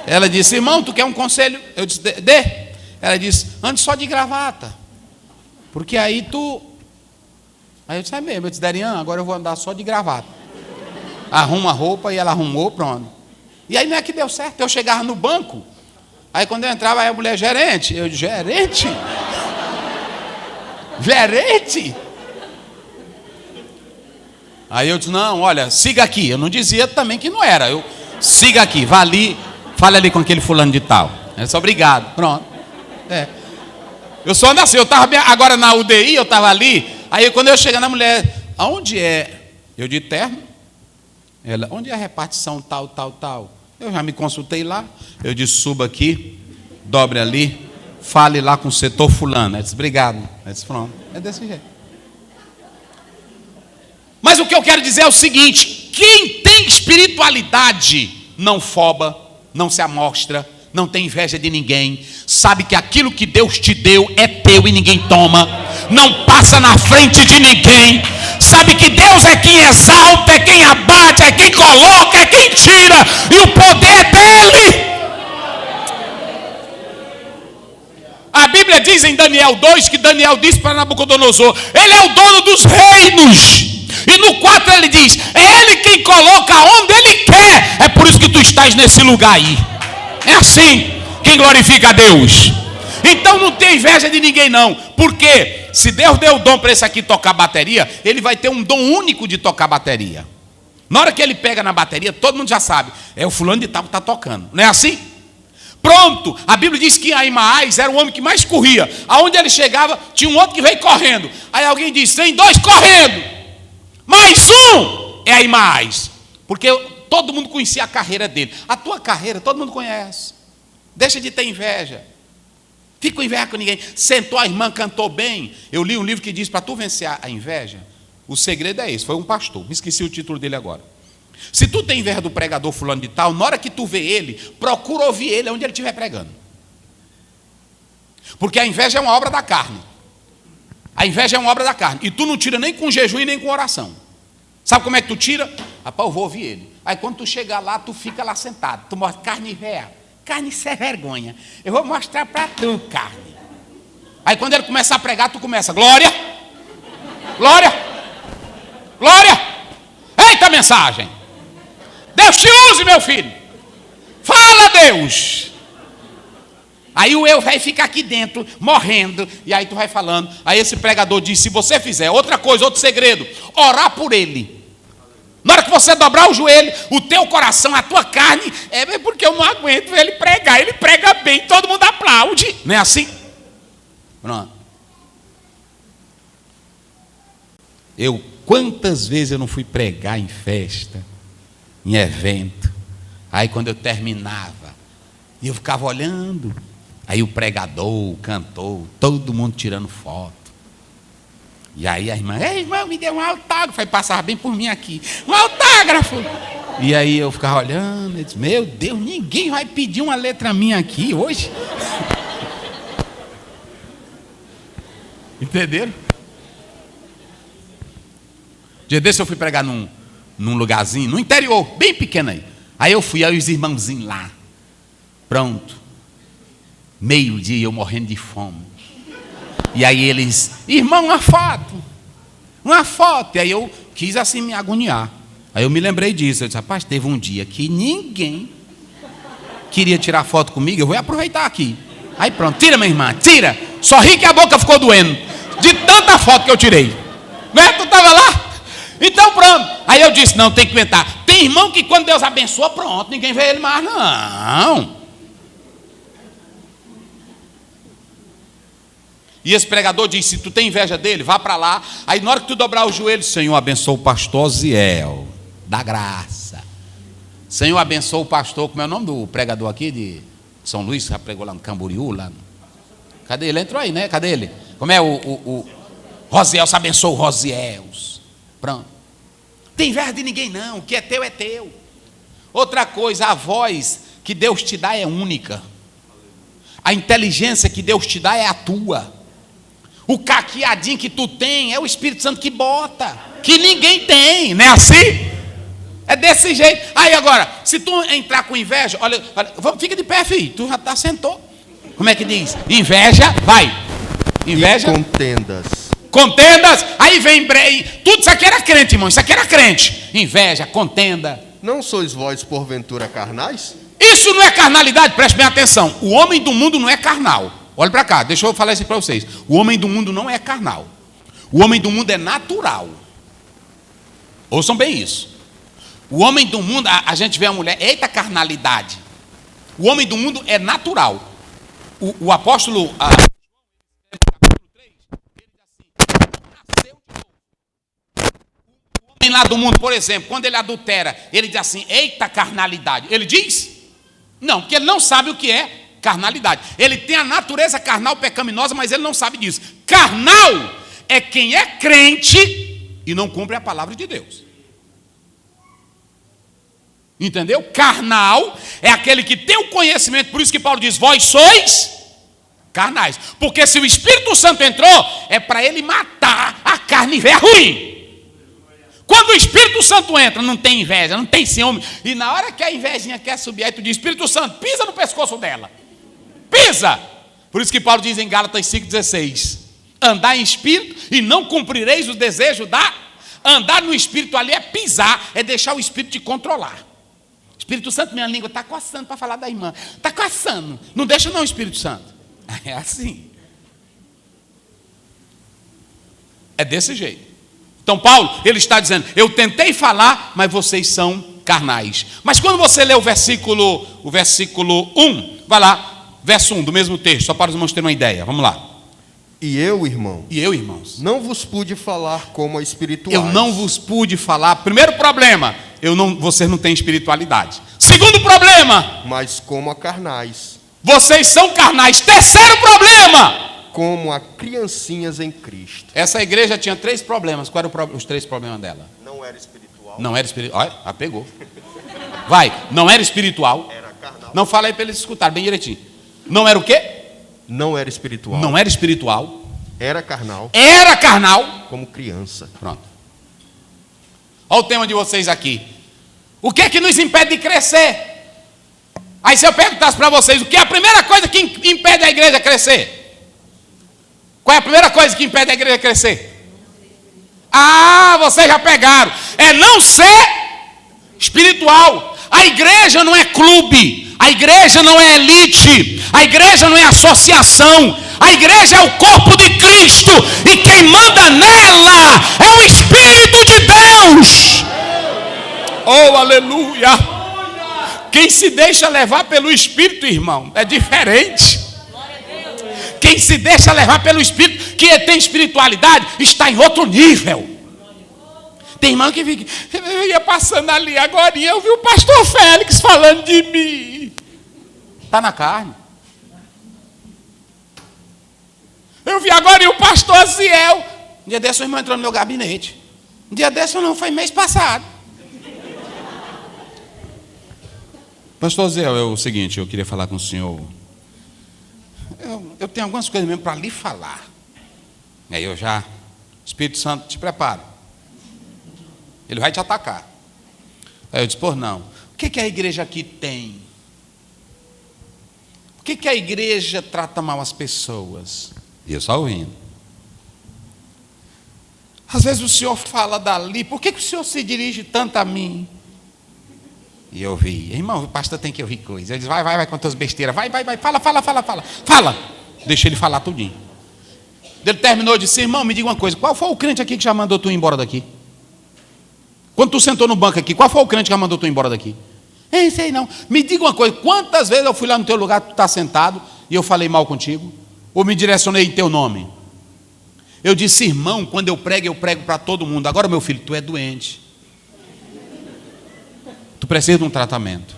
Ela disse: irmão, tu quer um conselho? Eu disse: dê. Ela disse: ande só de gravata. Porque aí tu... Aí eu disse: é mesmo. Eu disse: Darian, agora eu vou andar só de gravata. Arruma a roupa, e ela arrumou, pronto. E aí não é que deu certo. Eu chegava no banco, aí quando eu entrava, aí a mulher: gerente. Eu disse: gerente? Gerente? Aí eu disse: não, olha, siga aqui. Eu não dizia também que não era. Eu: siga aqui, vá ali, fale ali com aquele fulano de tal. Eu disse: obrigado, pronto. Eu só ando assim. Eu estava agora na UDI, eu estava ali. Aí quando eu cheguei na mulher: aonde é? Eu de terno. Ela: onde é a repartição tal, tal, tal? Eu já me consultei lá. Eu disse: suba aqui, dobre ali, fale lá com o setor fulano. Ela disse: obrigado. Ela disse: pronto. É desse jeito. Mas o que eu quero dizer é o seguinte: quem tem espiritualidade não foba, não se amostra, não tem inveja de ninguém, sabe que aquilo que Deus te deu é teu e ninguém toma, não passa na frente de ninguém, sabe que Deus é quem exalta, é quem abate, é quem coloca, é quem tira, e o poder é dele. A Bíblia diz em Daniel 2 que Daniel disse para Nabucodonosor: ele é o dono dos reinos. E no 4 ele diz: é ele quem coloca onde ele quer. É por isso que tu estás nesse lugar aí. É assim, quem glorifica a Deus. Então não tem inveja de ninguém não. Porque se Deus deu o dom para esse aqui tocar bateria, ele vai ter um dom único de tocar bateria. Na hora que ele pega na bateria, todo mundo já sabe: é o fulano de tal que está tocando. Não é assim? Pronto, a Bíblia diz que Aimaas era o homem que mais corria. Aonde ele chegava, tinha um outro que veio correndo. Aí alguém disse: tem dois correndo, mais um é Aimaas. Porque todo mundo conhecia a carreira dele. A tua carreira todo mundo conhece. Deixa de ter inveja. Fica com inveja com ninguém. Sentou a irmã, cantou bem. Eu li um livro que diz: para tu vencer a inveja, o segredo é esse. Foi um pastor, me esqueci o título dele agora. Se tu tem inveja do pregador fulano de tal, na hora que tu vê ele, procura ouvir ele onde ele estiver pregando. Porque a inveja é uma obra da carne. A inveja é uma obra da carne. E tu não tira nem com jejum e nem com oração. Sabe como é que tu tira? Rapaz, eu vou ouvir ele. Aí quando tu chegar lá, tu fica lá sentado. Tu mostra: carne velha, carne sem vergonha. Eu vou mostrar para tu, carne. Aí quando ele começar a pregar, tu começa: glória, glória, glória. Eita mensagem. Deus te use, meu filho. Fala, Deus. Aí o eu vai ficar aqui dentro, morrendo. E aí tu vai falando. Aí esse pregador diz: se você fizer outra coisa, outro segredo, orar por ele. Na hora que você dobrar o joelho, o teu coração, a tua carne, é porque eu não aguento ver ele pregar. Ele prega bem, todo mundo aplaude. Não é assim? Pronto. Quantas vezes eu não fui pregar em festa, em evento. Aí quando eu terminava, eu ficava olhando Aí o pregador, o cantor, todo mundo tirando foto. E aí a irmã, ei, irmão, me deu um autógrafo. Aí passava bem por mim aqui, um autógrafo. E aí eu ficava olhando, eu disse, meu Deus, ninguém vai pedir uma letra minha aqui hoje. Entenderam? Dia desse eu fui pregar num lugarzinho, no interior, bem pequeno aí. Aí eu fui, aí os irmãozinhos lá. Pronto. Meio-dia, eu morrendo de fome. E aí eles, irmão, uma foto. Uma foto. E aí eu quis assim me agoniar. Aí eu me lembrei disso. Eu disse, rapaz, teve um dia que ninguém queria tirar foto comigo, eu vou aproveitar aqui. Aí pronto, tira, minha irmã, tira. Só ri que a boca ficou doendo. De tanta foto que eu tirei. Não é? Tu estava lá? Então pronto. Aí eu disse, não, tem que inventar. Tem irmão que quando Deus abençoa, pronto, ninguém vê ele mais, não. E esse pregador disse, se tu tem inveja dele, vá para lá. Aí na hora que tu dobrar o joelho, Senhor, abençoa o pastor Ziel, da graça. Senhor, abençoa o pastor, como é o nome do pregador aqui de São Luís, que já pregou lá no Camboriú, lá. Cadê ele? Entrou aí, né? Cadê ele? Como é o Rosiel, se abençoa o Rosiels. Pronto. Tem inveja de ninguém não, o que é teu é teu. Outra coisa, a voz que Deus te dá é única. A inteligência que Deus te dá é a tua. O caqueadinho que tu tem é o Espírito Santo que bota, que ninguém tem, não é assim? É desse jeito. Aí agora, se tu entrar com inveja, olha, fica de pé, filho, tu já tá sentou. Como é que diz? Inveja, vai. Inveja. E contendas. Contendas, aí vem, tudo isso aqui era crente, irmão, isso aqui era crente. Inveja, contenda. Não sois vós porventura carnais? Isso não é carnalidade, preste bem atenção. O homem do mundo não é carnal. Olha para cá, deixa eu falar isso para vocês. O homem do mundo não é carnal. O homem do mundo é natural. Ouçam bem isso. O homem do mundo, a gente vê a mulher, eita carnalidade. O homem do mundo é natural. O apóstolo, capítulo 3, ele diz assim, nasceu de novo. O homem lá do mundo, por exemplo, quando ele adultera, ele diz assim, eita carnalidade. Ele diz? Não, porque ele não sabe o que é carnalidade. Ele tem a natureza carnal pecaminosa, mas ele não sabe disso. Carnal é quem é crente e não cumpre a palavra de Deus. Entendeu? Carnal é aquele que tem o conhecimento, por isso que Paulo diz, vós sois carnais. Porque se o Espírito Santo entrou, é para ele matar a carne velha ruim. Quando o Espírito Santo entra, não tem inveja, não tem ciúme. E na hora que a invejinha quer subir, aí tu diz, Espírito Santo, pisa no pescoço dela. Pisa! Por isso que Paulo diz em Gálatas 5,16, andar em espírito e não cumprireis o desejo da... Andar no espírito ali é pisar, é deixar o espírito te controlar. Espírito Santo, minha língua está coçando para falar da irmã. Está coçando. Não deixa não, Espírito Santo. É assim. É desse jeito. Então Paulo, ele está dizendo, eu tentei falar, mas vocês são carnais. Mas quando você lê o versículo 1, vai lá, verso 1 do mesmo texto, só para os irmãos terem uma ideia. Vamos lá. E eu, irmãos, não vos pude falar como a espirituais. Eu não vos pude falar. Primeiro problema, vocês não têm espiritualidade. Segundo problema, mas como a carnais. Vocês são carnais. Terceiro problema, como a criancinhas em Cristo. Essa igreja tinha 3 problemas. Quais eram os 3 problemas dela? Não era espiritual. Não era espiritual. Olha, pegou. Vai, não era espiritual. Era carnal. Não fala aí para eles escutarem bem direitinho. Não era o quê? Não era espiritual. Não era espiritual. Era carnal. Era carnal. Como criança. Pronto. Olha o tema de vocês aqui. O que é que nos impede de crescer? Aí se eu perguntasse para vocês, o que é a primeira coisa que impede a igreja a crescer? Qual é a primeira coisa que impede a igreja a crescer? Ah, vocês já pegaram. É não ser espiritual. A igreja não é clube. A igreja não é elite. A igreja não é associação. A igreja é o corpo de Cristo. E quem manda nela é o Espírito de Deus. Oh, aleluia. Quem se deixa levar pelo Espírito, irmão, é diferente. Quem se deixa levar pelo Espírito, que tem espiritualidade, está em outro nível. Tem irmão que fica, eu ia passando ali agora e eu vi o pastor Félix falando de mim. Está na carne. Eu vi agora e o pastor Ziel. Um dia desse o irmão entrou no meu gabinete. Um dia desse não, foi mês passado. Pastor Ziel, é o seguinte, eu queria falar com o senhor. Eu tenho algumas coisas mesmo para lhe falar. Aí eu já, Espírito Santo, te prepara. Ele vai te atacar. Aí eu disse, por não. O que a igreja aqui tem? Por que a igreja trata mal as pessoas? E eu só ouvindo. Às vezes o senhor fala dali, por que o senhor se dirige tanto a mim? E eu ouvi, irmão, o pastor tem que ouvir coisas. Ele diz, vai com tuas besteiras, vai, fala. Deixa ele falar tudinho. Ele terminou e disse, irmão, me diga uma coisa, qual foi o crente aqui que já mandou tu ir embora daqui? Quando tu sentou no banco aqui, qual foi o crente que já mandou tu ir embora daqui? Sei não. Me diga uma coisa, quantas vezes eu fui lá no teu lugar, tu está sentado, e eu falei mal contigo? Ou me direcionei em teu nome? Eu disse, irmão, quando eu prego para todo mundo. Agora, meu filho, tu é doente. Tu precisa de um tratamento.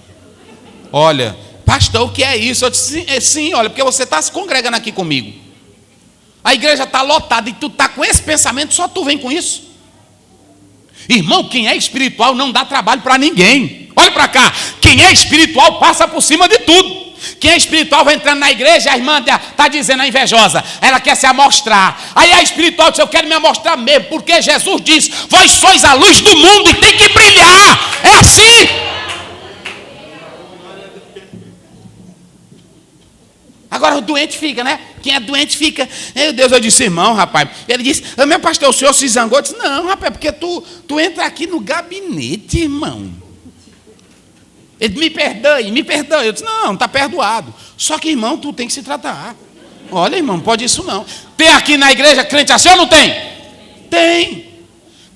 Olha, pastor, o que é isso? Eu disse, sim, olha, porque você está se congregando aqui comigo. A igreja está lotada e tu está com esse pensamento, só tu vem com isso. Irmão, quem é espiritual não dá trabalho para ninguém. Olha para cá, quem é espiritual passa por cima de tudo. Quem é espiritual vai entrando na igreja, a irmã está dizendo, a invejosa, ela quer se amostrar. Aí a espiritual diz, eu quero me amostrar mesmo, porque Jesus diz, vós sois a luz do mundo e tem que brilhar. É assim. Agora o doente fica, né? Quem é doente fica, meu Deus, eu disse, irmão, rapaz. Ele disse, meu pastor, o senhor se zangou? Eu disse, não, rapaz, porque tu entra aqui no gabinete, irmão. Ele, me perdoe. Eu disse, não, está perdoado. Só que, irmão, tu tem que se tratar. Olha, irmão, não pode isso não. Tem aqui na igreja crente assim ou não tem? Tem.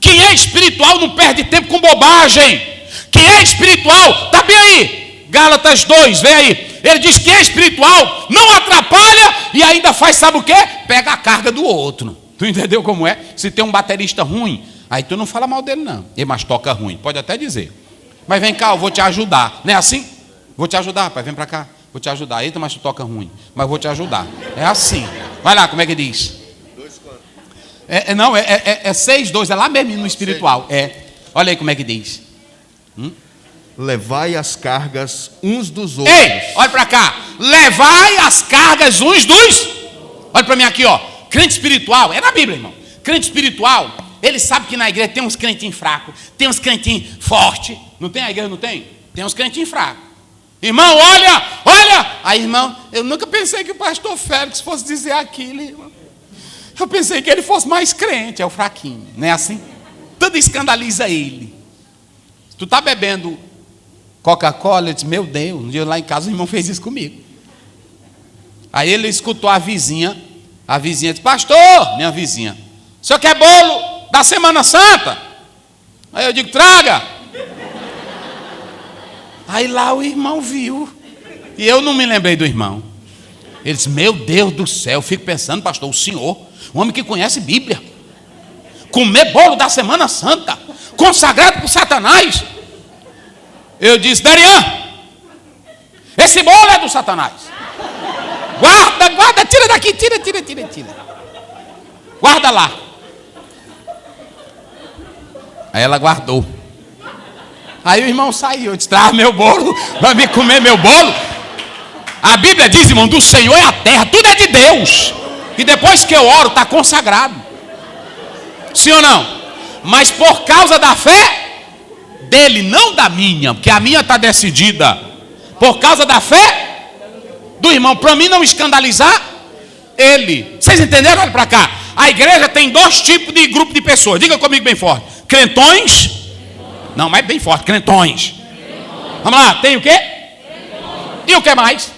Quem é espiritual não perde tempo com bobagem. Quem é espiritual, está bem aí. Gálatas 2, vem aí. Ele diz que é espiritual, não atrapalha e ainda faz, sabe o quê? Pega a carga do outro. Tu entendeu como é? Se tem um baterista ruim, aí tu não fala mal dele não. Ele mas toca ruim, pode até dizer. Mas vem cá, eu vou te ajudar. Não é assim? Vou te ajudar, rapaz, vem para cá. Vou te ajudar. Eita, mas tu toca ruim. Mas vou te ajudar. É assim. Vai lá, como é que diz? 2 quanto? É 6, 2. É lá mesmo no espiritual. É. Olha aí como é que diz. Levai as cargas uns dos outros. Ei, olha para cá. Levai as cargas uns dos... Olha para mim aqui, ó. Crente espiritual. É na Bíblia, irmão. Crente espiritual. Ele sabe que na igreja tem uns crentinhos fracos. Tem uns crentinhos fortes. Não tem a igreja, não tem? Tem uns crentinhos fracos. Irmão, olha. Aí, irmão, eu nunca pensei que o pastor Félix fosse dizer aquilo, irmão. Eu pensei que ele fosse mais crente, é o fraquinho. Não é assim? Tudo escandaliza ele. Se tu está bebendo Coca-Cola, eu disse, meu Deus, um dia lá em casa o irmão fez isso comigo. Aí ele escutou a vizinha disse, pastor, minha vizinha, o senhor quer bolo da Semana Santa? Aí eu digo, traga. Aí lá o irmão viu. E eu não me lembrei do irmão. Ele disse, meu Deus do céu, eu fico pensando, pastor, o senhor, um homem que conhece Bíblia, comer bolo da Semana Santa, consagrado por Satanás. Eu disse, Darian, esse bolo é do Satanás. Guarda, tira daqui, tira. Guarda lá. Aí ela guardou. Aí o irmão saiu, eu disse, traz meu bolo, vai me comer meu bolo. A Bíblia diz, irmão, do Senhor é a terra, tudo é de Deus. E depois que eu oro, está consagrado. Sim ou não? Mas por causa da fé dele, não da minha, porque a minha está decidida. Por causa da fé do irmão, para mim não escandalizar ele. Vocês entenderam? Olha para cá. A igreja tem 2 tipos de grupo de pessoas. Diga comigo bem forte. Crentões. Não, mas bem forte. Crentões. Vamos lá. Tem o quê? E o que mais?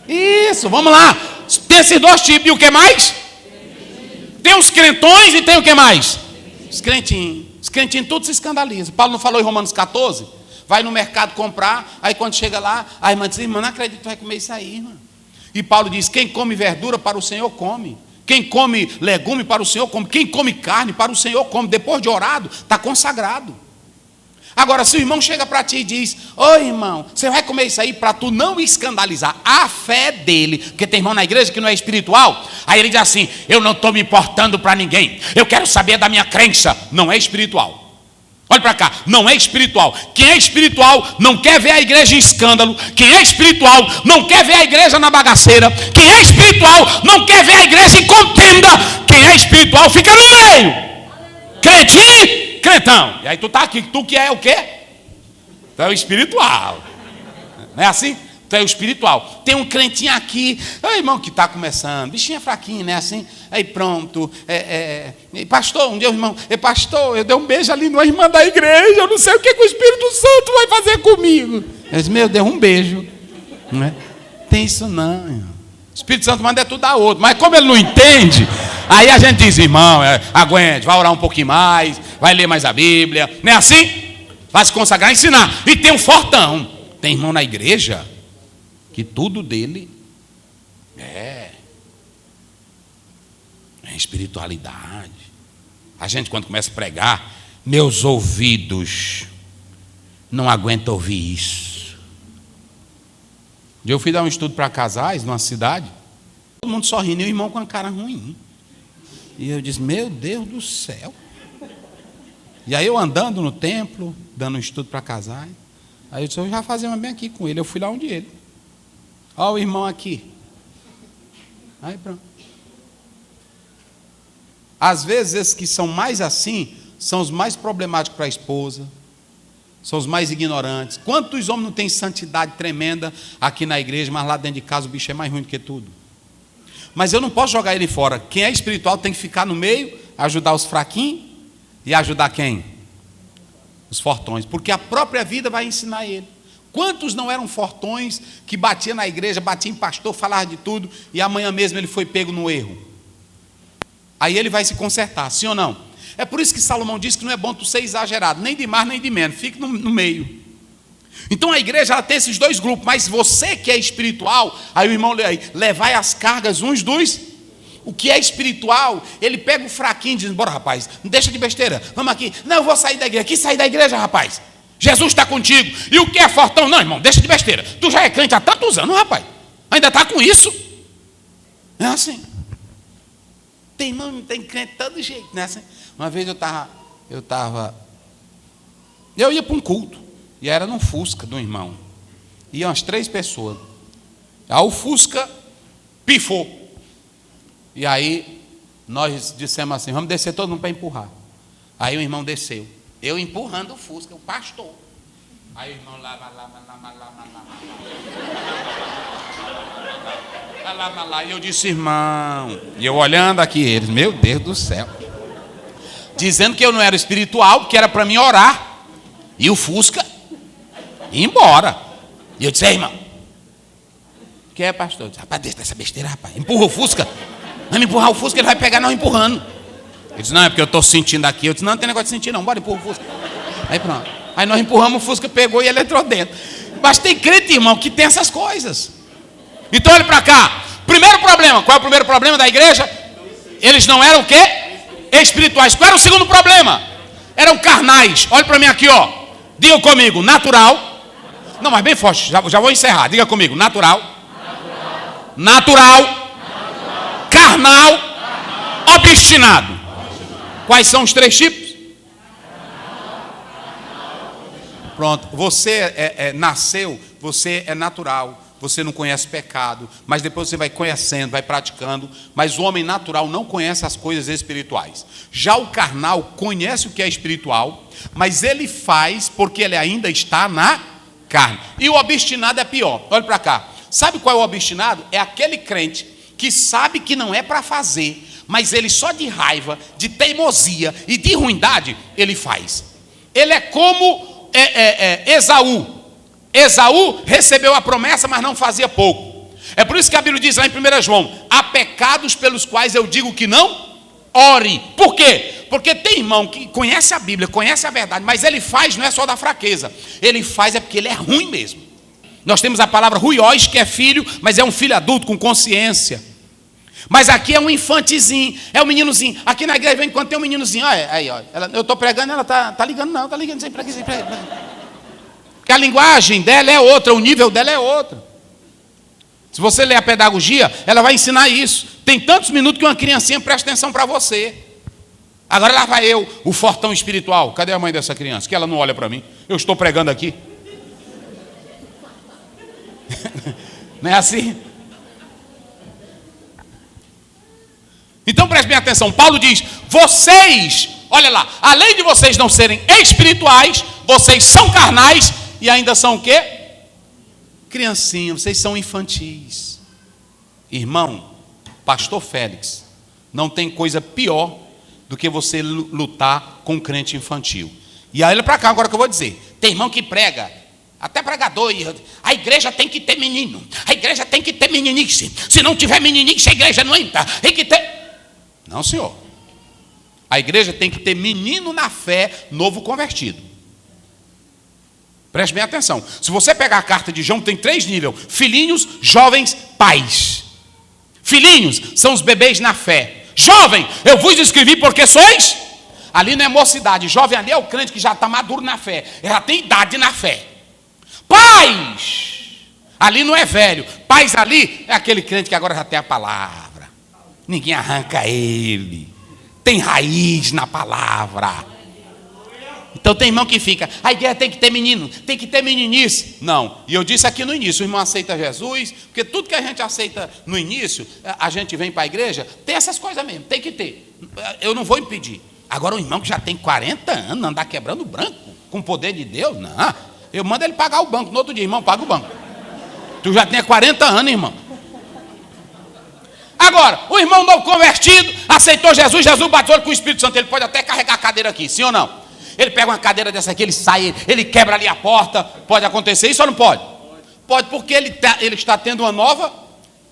Isso, vamos lá. Tem esses 2 tipos. E o que mais? Tem os crentões e tem o que mais? Os crentinhos. Os crentinhos todos se escandalizam. Paulo não falou em Romanos 14? Vai no mercado comprar, aí quando chega lá, a irmã diz, irmã, não acredito que vai comer isso aí, irmã. E Paulo diz, quem come verdura para o Senhor come. Quem come legume para o Senhor come. Quem come carne para o Senhor come. Depois de orado, está consagrado. Agora, se o irmão chega para ti e diz: ô irmão, você vai comer isso aí, para tu não escandalizar a fé dele, porque tem irmão na igreja que não é espiritual, aí ele diz assim: eu não estou me importando para ninguém, eu quero saber da minha crença. Não é espiritual. Olha para cá, não é espiritual. Quem é espiritual não quer ver a igreja em escândalo. Quem é espiritual não quer ver a igreja na bagaceira. Quem é espiritual não quer ver a igreja em contenda. Quem é espiritual fica no meio. Crente, crentão. E aí tu tá aqui, tu que é o quê? Tu é o espiritual. Não é assim? Tu é o espiritual. Tem um crentinho aqui, irmão, que está começando, bichinho é fraquinho, né? Assim, aí pronto. Pastor, um dia o irmão, pastor, eu dei um beijo ali numa irmã da igreja, eu não sei o que o Espírito Santo vai fazer comigo. Eu disse: meu Deus, um beijo. Não é? Tem isso não, irmão. O Espírito Santo manda tudo a outro, mas como ele não entende, aí a gente diz: irmão, aguente, vai orar um pouquinho mais, vai ler mais a Bíblia, não é assim? Vai se consagrar e ensinar. E tem um fortão. Tem irmão na igreja que tudo dele é espiritualidade. A gente, quando começa a pregar, meus ouvidos não aguentam ouvir isso. Eu fui dar um estudo para casais numa cidade, todo mundo sorrindo e o irmão com a cara ruim. E eu disse: meu Deus do céu. E aí eu andando no templo, dando um estudo para casais, aí eu disse: eu já fazia uma bem aqui com ele. Eu fui lá onde ele. Olha o irmão aqui. Aí pronto. Às vezes esses que são mais assim são os mais problemáticos para a esposa, são os mais ignorantes. Quantos homens não têm santidade tremenda aqui na igreja, mas lá dentro de casa o bicho é mais ruim do que tudo? Mas eu não posso jogar ele fora. Quem é espiritual tem que ficar no meio, ajudar os fraquinhos e ajudar quem? Os fortões, porque a própria vida vai ensinar ele. Quantos não eram fortões que batiam na igreja, batiam em pastor, falavam de tudo, e amanhã mesmo ele foi pego no erro? Aí ele vai se consertar, sim ou não? É por isso que Salomão diz que não é bom tu ser exagerado, nem de mais nem de menos, fique no meio. Então a igreja ela tem esses dois grupos, mas você que é espiritual, aí o irmão lê aí: levai as cargas uns dos... O que é espiritual, ele pega o fraquinho e diz: bora rapaz, não deixa de besteira, vamos aqui. Não, eu vou sair da igreja. Que sair da igreja, rapaz? Jesus está contigo. E o que é fortão? Não, irmão, deixa de besteira. Tu já é crente há tantos anos, rapaz. Ainda está com isso? É assim. Tem irmão, não tem crente de todo jeito, né? Assim. Uma vez eu ia para um culto, e era num Fusca de um irmão. Iam umas 3 pessoas. Aí o Fusca pifou. E aí nós dissemos assim: vamos descer todo mundo para empurrar. Aí o irmão desceu. Eu empurrando o Fusca, o pastor. Aí o irmão lá. E eu disse: irmão. E eu olhando aqui eles, meu Deus do céu. Dizendo que eu não era espiritual, que era para mim orar. E o Fusca ia embora. E eu disse: ei, irmão. O que é, pastor? Eu disse: rapaz, deixa essa besteira, rapaz. Empurra o Fusca. Vamos empurrar o Fusca, ele vai pegar nós empurrando. Ele disse: não, é porque eu estou sentindo aqui. Eu disse: não tem negócio de sentir não, bora empurrar o Fusca. Aí pronto. Aí nós empurramos, o Fusca pegou e ele entrou dentro. Mas tem crente, irmão, que tem essas coisas. Então olha para cá. Primeiro problema, qual é o primeiro problema da igreja? Eles não eram o quê? Espirituais. Qual era o segundo problema? Eram carnais. Olha para mim aqui, ó. Diga comigo: natural. Não, mas bem forte, já vou encerrar. Diga comigo: natural. Natural. Carnal, obstinado. Quais são os 3 tipos? Pronto, você nasceu, você é natural, você não conhece pecado, mas depois você vai conhecendo, vai praticando, mas o homem natural não conhece as coisas espirituais. Já o carnal conhece o que é espiritual, mas ele faz porque ele ainda está na carne. E o obstinado é pior. Olha para cá. Sabe qual é o obstinado? É aquele crente que sabe que não é para fazer, mas ele só de raiva, de teimosia e de ruindade, ele faz. Ele é como Esaú. Esaú recebeu a promessa, mas não fazia pouco. É por isso que a Bíblia diz lá em 1 João: há pecados pelos quais eu digo que não ore. Por quê? Porque tem irmão que conhece a Bíblia, conhece a verdade, mas ele faz não é só da fraqueza, ele faz é porque ele é ruim mesmo. Nós temos a palavra ruiós, que é filho, mas é um filho adulto com consciência. Mas aqui é um infantezinho, é um meninozinho. Aqui na igreja, enquanto tem um meninozinho, olha, aí, olha. Eu estou pregando, ela tá ligando, não, está ligando sempre aqui. Porque a linguagem dela é outra, o nível dela é outro. Se você ler a pedagogia, ela vai ensinar isso. Tem tantos minutos que uma criancinha presta atenção para você. Agora lá vai eu, o fortão espiritual. Cadê a mãe dessa criança? Que ela não olha para mim. Eu estou pregando aqui. Não é assim? Então preste bem atenção. Paulo diz, vocês, olha lá, além de vocês não serem espirituais, vocês são carnais e ainda são o quê? Criancinha, vocês são infantis. Irmão, pastor Félix, não tem coisa pior do que você lutar com um crente infantil. E aí olha para cá agora que eu vou dizer. Tem irmão que prega, até pregador, a igreja tem que ter menino, a igreja tem que ter meninice. Se não tiver meninice, a igreja não entra. Tem que ter... Não, senhor. A igreja tem que ter menino na fé, novo convertido. Preste bem atenção. Se você pegar a carta de João, tem 3 níveis: filhinhos, jovens, pais. Filhinhos são os bebês na fé. Jovem, eu vos escrevi porque sois. Ali não é mocidade. Jovem ali é o crente que já está maduro na fé. Já tem idade na fé. Pais, ali não é velho. Pais ali é aquele crente que agora já tem a palavra. Ninguém arranca ele. Tem raiz na palavra. Então tem irmão que fica, a igreja tem que ter menino, tem que ter meninice. Não, e eu disse aqui no início, o irmão aceita Jesus, porque tudo que a gente aceita no início, a gente vem para a igreja, tem essas coisas mesmo, tem que ter. Eu não vou impedir. Agora o irmão que já tem 40 anos, andar quebrando o branco, com o poder de Deus, não. Eu mando ele pagar o banco, no outro dia, irmão, paga o banco. Tu já tem 40 anos, irmão. Agora, o irmão novo convertido, aceitou Jesus, Jesus batizou ele com o Espírito Santo, ele pode até carregar a cadeira aqui, sim ou não? Ele pega uma cadeira dessa aqui, ele sai, ele quebra ali a porta. Pode acontecer isso ou não pode? Pode, porque ele está tendo uma nova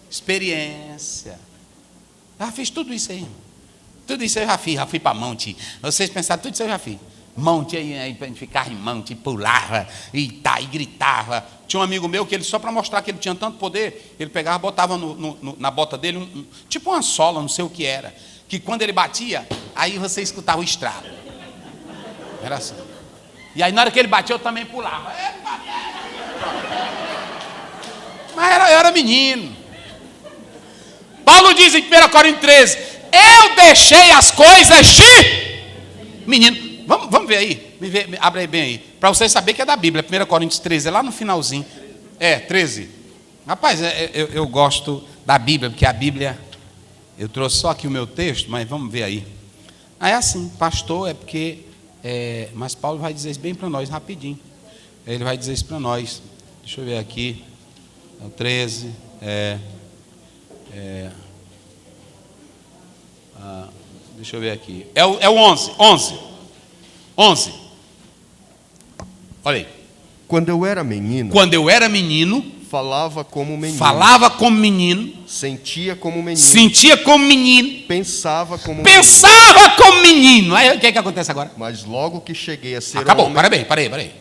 experiência. Já fiz tudo isso aí. Tudo isso eu já fui para monte. Vocês pensaram, tudo isso eu já fiz. Monte aí para gente ficar em monte, pulava, e gritava. Tinha um amigo meu que ele, só para mostrar que ele tinha tanto poder, ele pegava, botava na bota dele, tipo uma sola, não sei o que era. Que quando ele batia, aí você escutava o estralo. Era assim. E aí na hora que ele batia, eu também pulava. Mas eu era menino. Paulo diz em 1 Coríntios 13, eu deixei as coisas de menino. Vamos ver aí. Abre aí bem aí. Para vocês saberem que é da Bíblia. 1 Coríntios 13, é lá no finalzinho. 13. Rapaz, eu gosto da Bíblia, porque a Bíblia... Eu trouxe só aqui o meu texto, mas vamos ver aí. É assim, pastor, é porque... mas Paulo vai dizer isso bem para nós, rapidinho. Ele vai dizer isso para nós. Deixa eu ver aqui. É o 13. Deixa eu ver aqui. É o 11. 11. Olha aí. Quando eu era menino, falava como menino, sentia como menino, pensava como menino. Aí o que acontece agora? Mas logo que cheguei a ser acabou, homem... parei.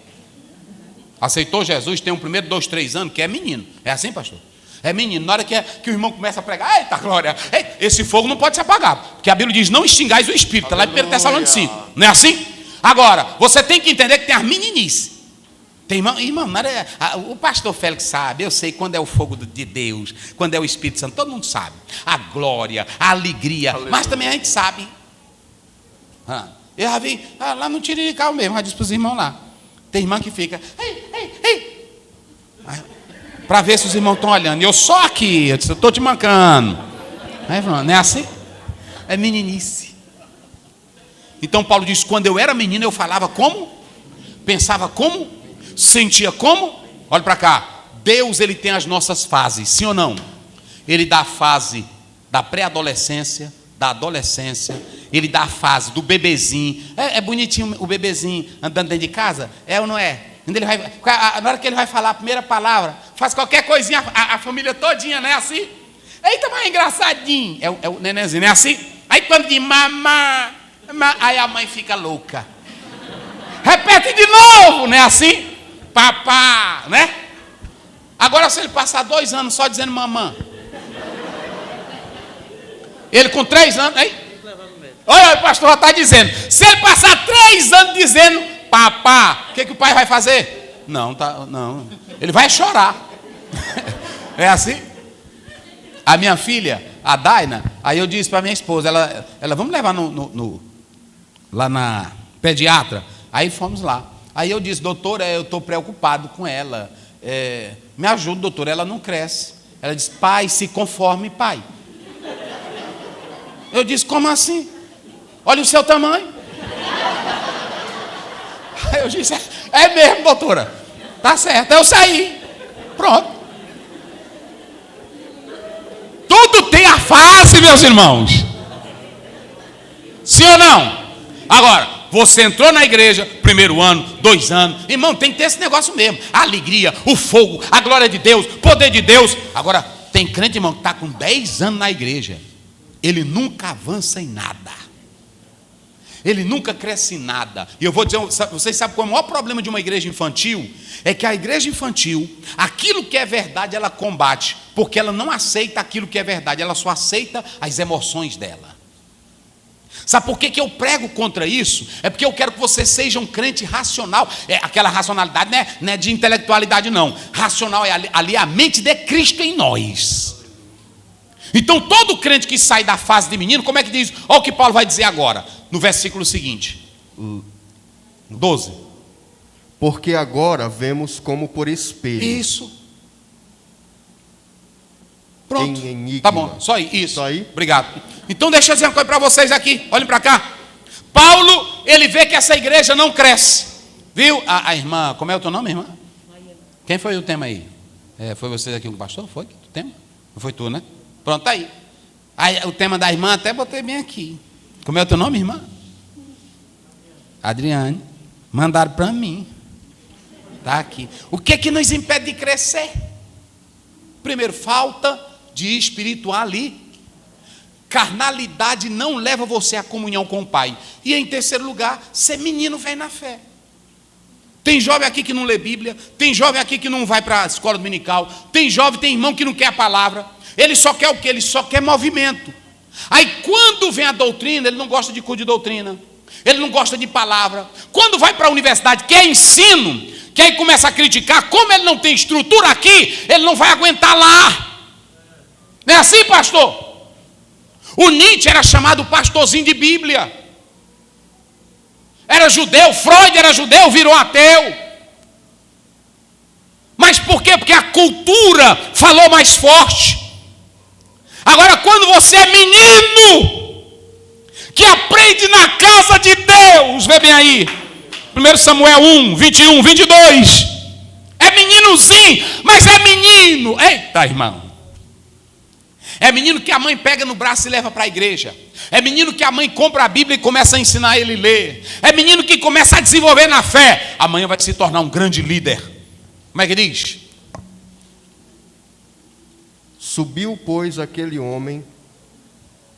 Aceitou Jesus, tem um primeiro 2, 3 anos, que é menino. É assim, pastor? É menino. Na hora que o irmão começa a pregar, eita glória, esse fogo não pode se apagar, porque a Bíblia diz, não extingais o Espírito, lá em 1 Tessalonicenses 5. Não é assim? Agora, você tem que entender que tem as meninices. Tem irmão, o pastor Félix sabe, eu sei quando é o fogo de Deus, quando é o Espírito Santo, todo mundo sabe. A glória, a alegria, mas também a gente sabe. Eu já vi, lá no Tirirical mesmo, já disse para os irmãos lá. Tem irmã que fica, ei. Para ver se os irmãos estão olhando. E eu só aqui, eu estou te mancando. Não é assim? É meninice. Então Paulo diz, quando eu era menino eu falava como? Pensava como? Sentia como? Olha para cá. Deus, ele tem as nossas fases, sim ou não? Ele dá a fase da pré-adolescência, da adolescência. Ele dá a fase do bebezinho. É bonitinho o bebezinho andando dentro de casa? É ou não é? Na hora que ele vai falar a primeira palavra, faz qualquer coisinha, a família todinha, não é assim? Eita, mas é engraçadinho. É o nenenzinho, não é assim? Aí quando diz mamá, aí a mãe fica louca. Repete de novo, não é assim? Papá, né? Agora se ele passar 2 anos só dizendo mamã. Ele com 3 anos, hein? Olha, o pastor já está dizendo. Se ele passar 3 anos dizendo, papá, o que o pai vai fazer? Não. Ele vai chorar. É assim? A minha filha, a Daina, aí eu disse para minha esposa, ela vamos levar lá na pediatra. Aí fomos lá. Aí eu disse, doutora, eu estou preocupado com ela. Me ajuda, doutora, ela não cresce. Ela disse, pai, se conforme, pai. Eu disse, como assim? Olha o seu tamanho. Aí eu disse, é mesmo, doutora. Tá certo, eu saí. Pronto. Tudo tem a fase, meus irmãos. Sim ou não? Agora, você entrou na igreja, 1º ano, 2 anos. Irmão, tem que ter esse negócio mesmo. A alegria, o fogo, a glória de Deus, o poder de Deus. Agora, tem crente, irmão, que está com 10 anos na igreja. Ele nunca avança em nada. Ele nunca cresce em nada. E eu vou dizer, vocês sabem qual é o maior problema de uma igreja infantil? É que a igreja infantil, aquilo que é verdade, ela combate. Porque ela não aceita aquilo que é verdade. Ela só aceita as emoções dela. Sabe por que eu prego contra isso? É porque eu quero que você seja um crente racional. Aquela racionalidade não é de intelectualidade, não. Racional é ali a mente de Cristo em nós. Então todo crente que sai da fase de menino, como é que diz? Olha o que Paulo vai dizer agora, no versículo seguinte, 12. Porque agora vemos como por espelho. Isso. Pronto. Em enigma. Tá bom, só aí, isso. Só aí? Obrigado. Então deixa eu dizer uma coisa para vocês aqui, olhem para cá. Paulo, ele vê que essa igreja não cresce. Viu? A irmã, como é o teu nome, irmã? Quem foi o tema aí? Foi vocês aqui com o pastor? Foi o tema? Não foi tu, né? Pronto, tá aí. O tema da irmã até botei bem aqui. Como é o teu nome, irmã? Adriane. Mandaram para mim. Tá aqui. O que nos impede de crescer? Primeiro, falta de espiritualidade. Carnalidade não leva você à comunhão com o Pai. E em terceiro lugar, ser menino vem na fé. Tem jovem aqui que não lê Bíblia. Tem jovem aqui que não vai para a escola dominical. Tem jovem, tem irmão que não quer a palavra. Ele só quer o quê? Ele só quer movimento. Aí quando vem a doutrina, ele não gosta de curso de doutrina. Ele não gosta de palavra. Quando vai para a universidade, quer ensino, que aí começa a criticar, como ele não tem estrutura aqui, ele não vai aguentar lá. Não é assim, pastor? O Nietzsche era chamado pastorzinho de Bíblia. Era judeu, Freud era judeu, virou ateu. Mas por quê? Porque a cultura falou mais forte. Agora, quando você é menino, que aprende na casa de Deus, vê bem aí, 1 Samuel 1, 21, 22, é meninozinho, mas é menino. Eita, irmão. É menino que a mãe pega no braço e leva para a igreja. É menino que a mãe compra a Bíblia e começa a ensinar ele a ler. É menino que começa a desenvolver na fé. Amanhã vai se tornar um grande líder. Como é que diz? Subiu, pois, aquele homem.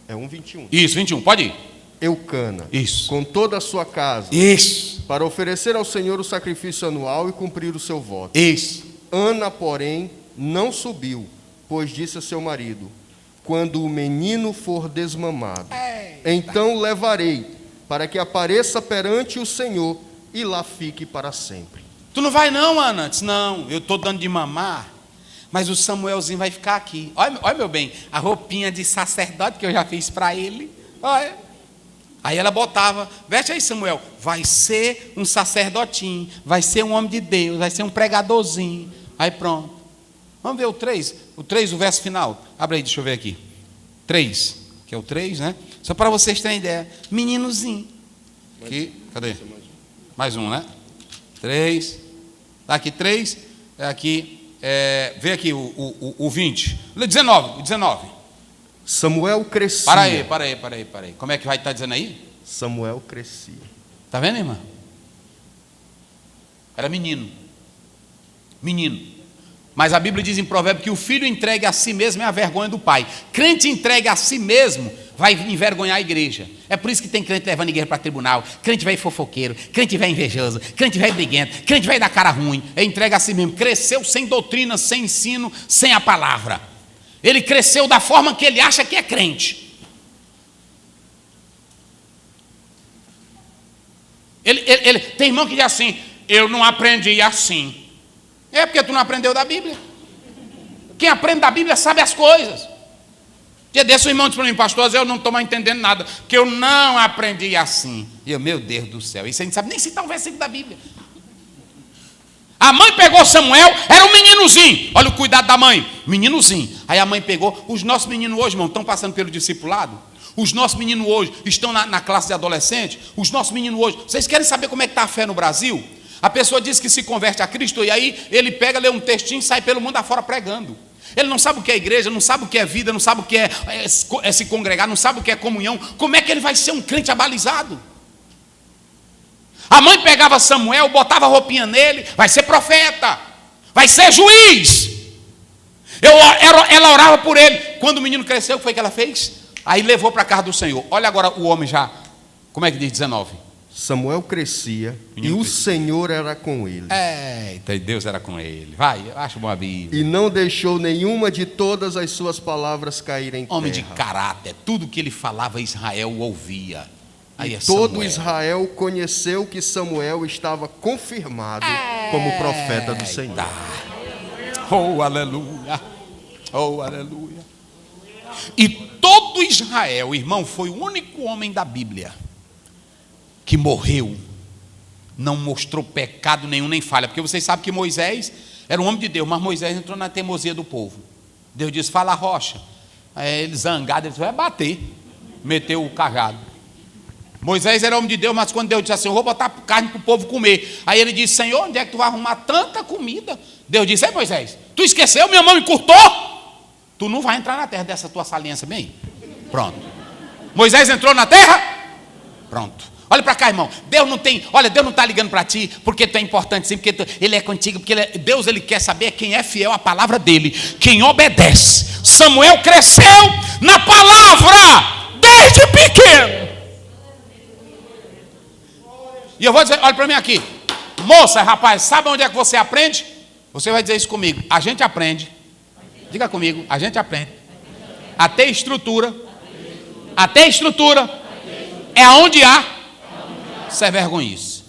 É 1:21. Isso, 21, pode ir. Eucana. Isso. Com toda a sua casa. Isso. Para oferecer ao Senhor o sacrifício anual e cumprir o seu voto. Isso. Ana, porém, não subiu, pois disse a seu marido: quando o menino for desmamado, então o levarei, para que apareça perante o Senhor e lá fique para sempre. Tu não vai não, Ana? Disse, não, eu estou dando de mamar, mas o Samuelzinho vai ficar aqui. Olha, meu bem, a roupinha de sacerdote que eu já fiz para ele. Olha. Aí ela botava, veste aí, Samuel, vai ser um sacerdotinho, vai ser um homem de Deus, vai ser um pregadorzinho. Aí pronto. Vamos ver o 3, o verso final. Abre aí, deixa eu ver aqui. 3, que é o 3, né? Só para vocês terem ideia. Meninozinho. Aqui, cadê? Mais um, né? 3. Tá aqui 3. Aqui, vê aqui o 20. 19. Samuel crescia. Para aí. Como é que vai estar dizendo aí? Samuel crescia. Tá vendo, irmã? Era menino. Mas a Bíblia diz em Provérbios que o filho entregue a si mesmo é a vergonha do pai. Crente entregue a si mesmo vai envergonhar a igreja. É por isso que tem crente levando a igreja para tribunal, crente vai fofoqueiro, crente vai invejoso, crente vai briguento, crente vai dar cara ruim. É entregue a si mesmo. Cresceu sem doutrina, sem ensino, sem a palavra. Ele cresceu da forma que ele acha que é crente. Tem irmão que diz assim: eu não aprendi assim. É porque tu não aprendeu da Bíblia. Quem aprende da Bíblia sabe as coisas. Dia desse o irmão disse para mim: pastor, eu não estou mais entendendo nada, que eu não aprendi assim. E eu, meu Deus do céu, isso a gente sabe nem citar um versículo da Bíblia. A mãe pegou Samuel, era um meninozinho. Olha o cuidado da mãe, meninozinho. Aí a mãe pegou. Os nossos meninos hoje, irmão, estão passando pelo discipulado. Os nossos meninos hoje estão na classe de adolescente. Os nossos meninos hoje, vocês querem saber como é que está a fé no Brasil? A pessoa diz que se converte a Cristo e aí ele pega, lê um textinho e sai pelo mundo afora pregando. Ele não sabe o que é igreja, não sabe o que é vida, não sabe o que é se congregar, não sabe o que é comunhão. Como é que ele vai ser um crente abalizado? A mãe pegava Samuel, botava roupinha nele, vai ser profeta, vai ser juiz. Ela orava por ele. Quando o menino cresceu, o que foi que ela fez? Aí levou para a casa do Senhor. Olha agora o homem já, como é que diz 19? Samuel crescia e o Senhor era com ele. Eita, Deus era com ele. Vai, acha uma Bíblia. E não deixou nenhuma de todas as suas palavras cair em terra. Homem de caráter, tudo que ele falava Israel ouvia. Aí todo Israel conheceu que Samuel estava confirmado como profeta do Senhor. Oh, aleluia. Oh, aleluia. E todo Israel, irmão, foi o único homem da Bíblia que morreu, não mostrou pecado nenhum, nem falha. Porque vocês sabem que Moisés era um homem de Deus, mas Moisés entrou na teimosia do povo. Deus disse: fala a rocha. Aí ele zangado, ele disse: vai bater. Meteu o cajado. Moisés era homem de Deus, mas quando Deus disse assim: eu vou botar carne para o povo comer. Aí ele disse: Senhor, onde é que tu vai arrumar tanta comida? Deus disse: ei, Moisés, tu esqueceu, minha mão encurtou? Tu não vai entrar na terra dessa tua saliência bem. Pronto. Moisés entrou na terra? Pronto. Olha para cá, irmão. Deus não está ligando para ti porque tu é importante, sim, porque Ele é contigo, porque Deus ele quer saber quem é fiel à palavra dele, quem obedece. Samuel cresceu na palavra desde pequeno. E eu vou dizer, olha para mim aqui, moça, rapaz, sabe onde é que você aprende? Você vai dizer isso comigo. A gente aprende. Diga comigo, a gente aprende. Até estrutura. Até estrutura. É onde há. Isso é vergonhice.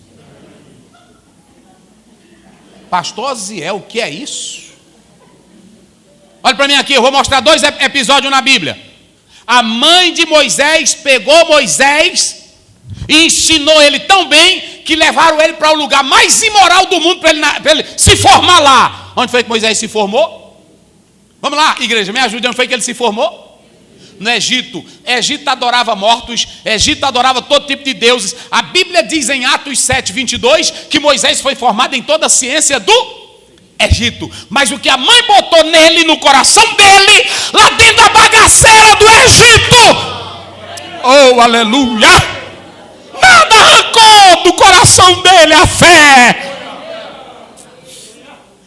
Pastor Ziel, o que é isso? Olha para mim aqui, eu vou mostrar 2 episódios na Bíblia. A mãe de Moisés pegou Moisés e ensinou ele tão bem que levaram ele para o lugar mais imoral do mundo para ele se formar lá. Onde foi que Moisés se formou? Vamos lá, igreja, me ajude. Onde foi que ele se formou? No Egito. Egito adorava mortos, Egito adorava todo tipo de deuses. A Bíblia diz em Atos 7:22 que Moisés foi formado em toda a ciência do Egito. Mas o que a mãe botou nele, no coração dele, lá dentro da bagaceira do Egito, oh, aleluia, nada arrancou do coração dele a fé.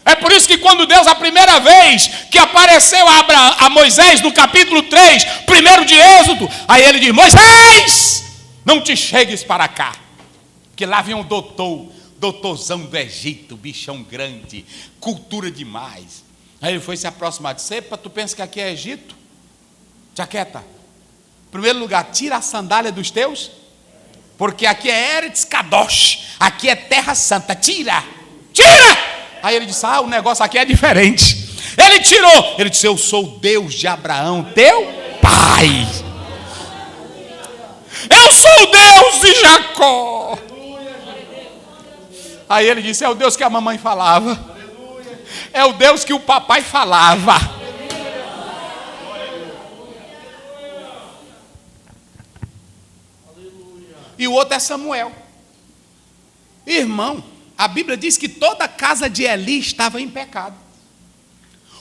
É por isso que quando Deus, a primeira vez que apareceu a Moisés, no capítulo 3, primeiro de Êxodo, aí ele diz: Moisés, não te chegues para cá, que lá vinha um doutorzão do Egito, bichão grande, cultura demais. Aí ele foi se aproximar, disse: epa, tu pensa que aqui é Egito? Jaqueta, em primeiro lugar, tira a sandália dos teus, porque aqui é Eretz Kadosh, aqui é terra santa, tira! Aí ele disse: o negócio aqui é diferente. Ele tirou. Ele disse: eu sou o Deus de Abraão, teu pai. Eu sou o Deus de Jacó. Aí ele disse: é o Deus que a mamãe falava. É o Deus que o papai falava. E o outro é Samuel. Irmão, a Bíblia diz que toda a casa de Eli estava em pecado.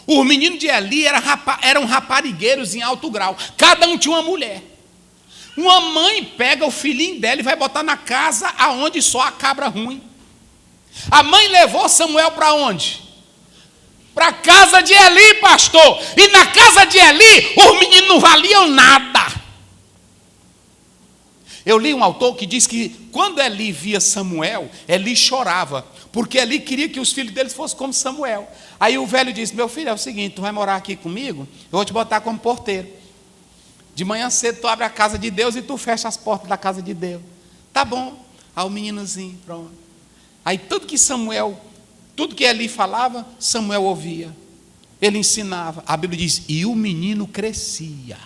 Os meninos de Eli eram raparigueiros em alto grau. Cada um tinha uma mulher. Uma mãe pega o filhinho dela e vai botar na casa aonde só a cabra ruim. A mãe levou Samuel para onde? Para a casa de Eli, pastor. E na casa de Eli, os meninos não valiam nada. Eu li um autor que diz que quando Eli via Samuel, Eli chorava, porque Eli queria que os filhos deles fossem como Samuel. Aí o velho disse: meu filho, é o seguinte, tu vai morar aqui comigo, eu vou te botar como porteiro. De manhã cedo tu abre a casa de Deus e tu fecha as portas da casa de Deus. Tá bom. Aí o meninozinho, pronto. Aí tudo que Eli falava, Samuel ouvia. Ele ensinava. A Bíblia diz, e o menino crescia.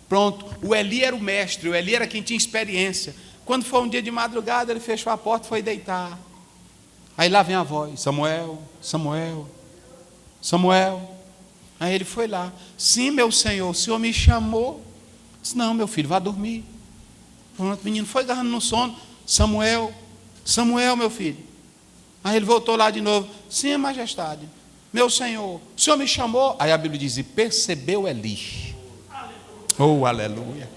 Pronto, o Eli era o mestre, o Eli era quem tinha experiência. Quando foi um dia de madrugada, ele fechou a porta e foi deitar. Aí lá vem a voz, Samuel, Samuel, Samuel. Aí ele foi lá, sim, meu senhor, o senhor me chamou? Disse, não, meu filho, vá dormir. Pronto, o menino foi agarrando no sono, Samuel, Samuel, meu filho. Aí ele voltou lá de novo, sim, majestade, meu senhor, o senhor me chamou? Aí a Bíblia diz, e percebeu Eli. Oh, aleluia.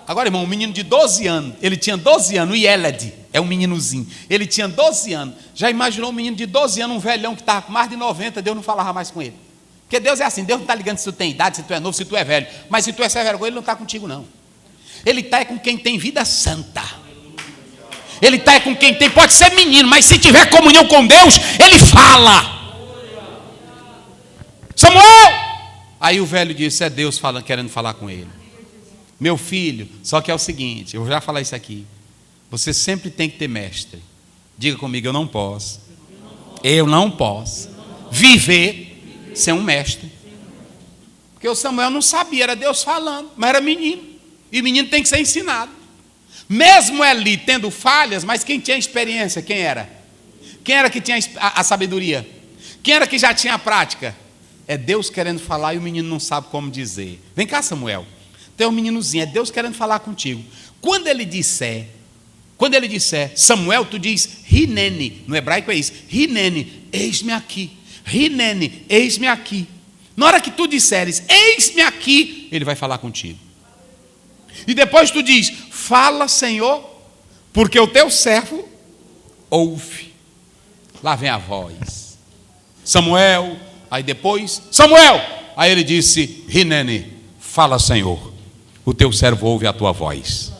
Agora, irmão, um menino de 12 anos, ele tinha 12 anos, e Eled é um meninozinho, ele tinha 12 anos, já imaginou um menino de 12 anos, um velhão que estava com mais de 90, Deus não falava mais com ele, porque Deus é assim, Deus não está ligando se tu tem idade, se tu é novo, se tu é velho, mas se tu é sem vergonha, Ele não está contigo não, Ele está com quem tem vida santa, Ele está com quem tem, pode ser menino, mas se tiver comunhão com Deus, Ele fala, Samuel, aí o velho disse, é Deus falando, querendo falar com ele, meu filho, só que é o seguinte, eu vou já falar isso aqui, você sempre tem que ter mestre, diga comigo, eu não posso viver sem um mestre, porque o Samuel não sabia, era Deus falando, mas era menino, e menino tem que ser ensinado, mesmo Eli tendo falhas, mas quem tinha experiência, quem era? Quem era que tinha a sabedoria? Quem era que já tinha a prática? É Deus querendo falar e o menino não sabe como dizer. Vem cá, Samuel. Tem um meninozinho, é Deus querendo falar contigo. Quando ele disser, Samuel, tu diz, Rinene. No hebraico é isso. Rinene, eis-me aqui. Rinene, eis-me aqui. Na hora que tu disseres, eis-me aqui, ele vai falar contigo. E depois tu diz, fala, Senhor, porque o teu servo ouve. Lá vem a voz. Samuel, aí depois, Samuel. Aí ele disse, Rinene, fala, Senhor, o teu servo ouve a tua voz.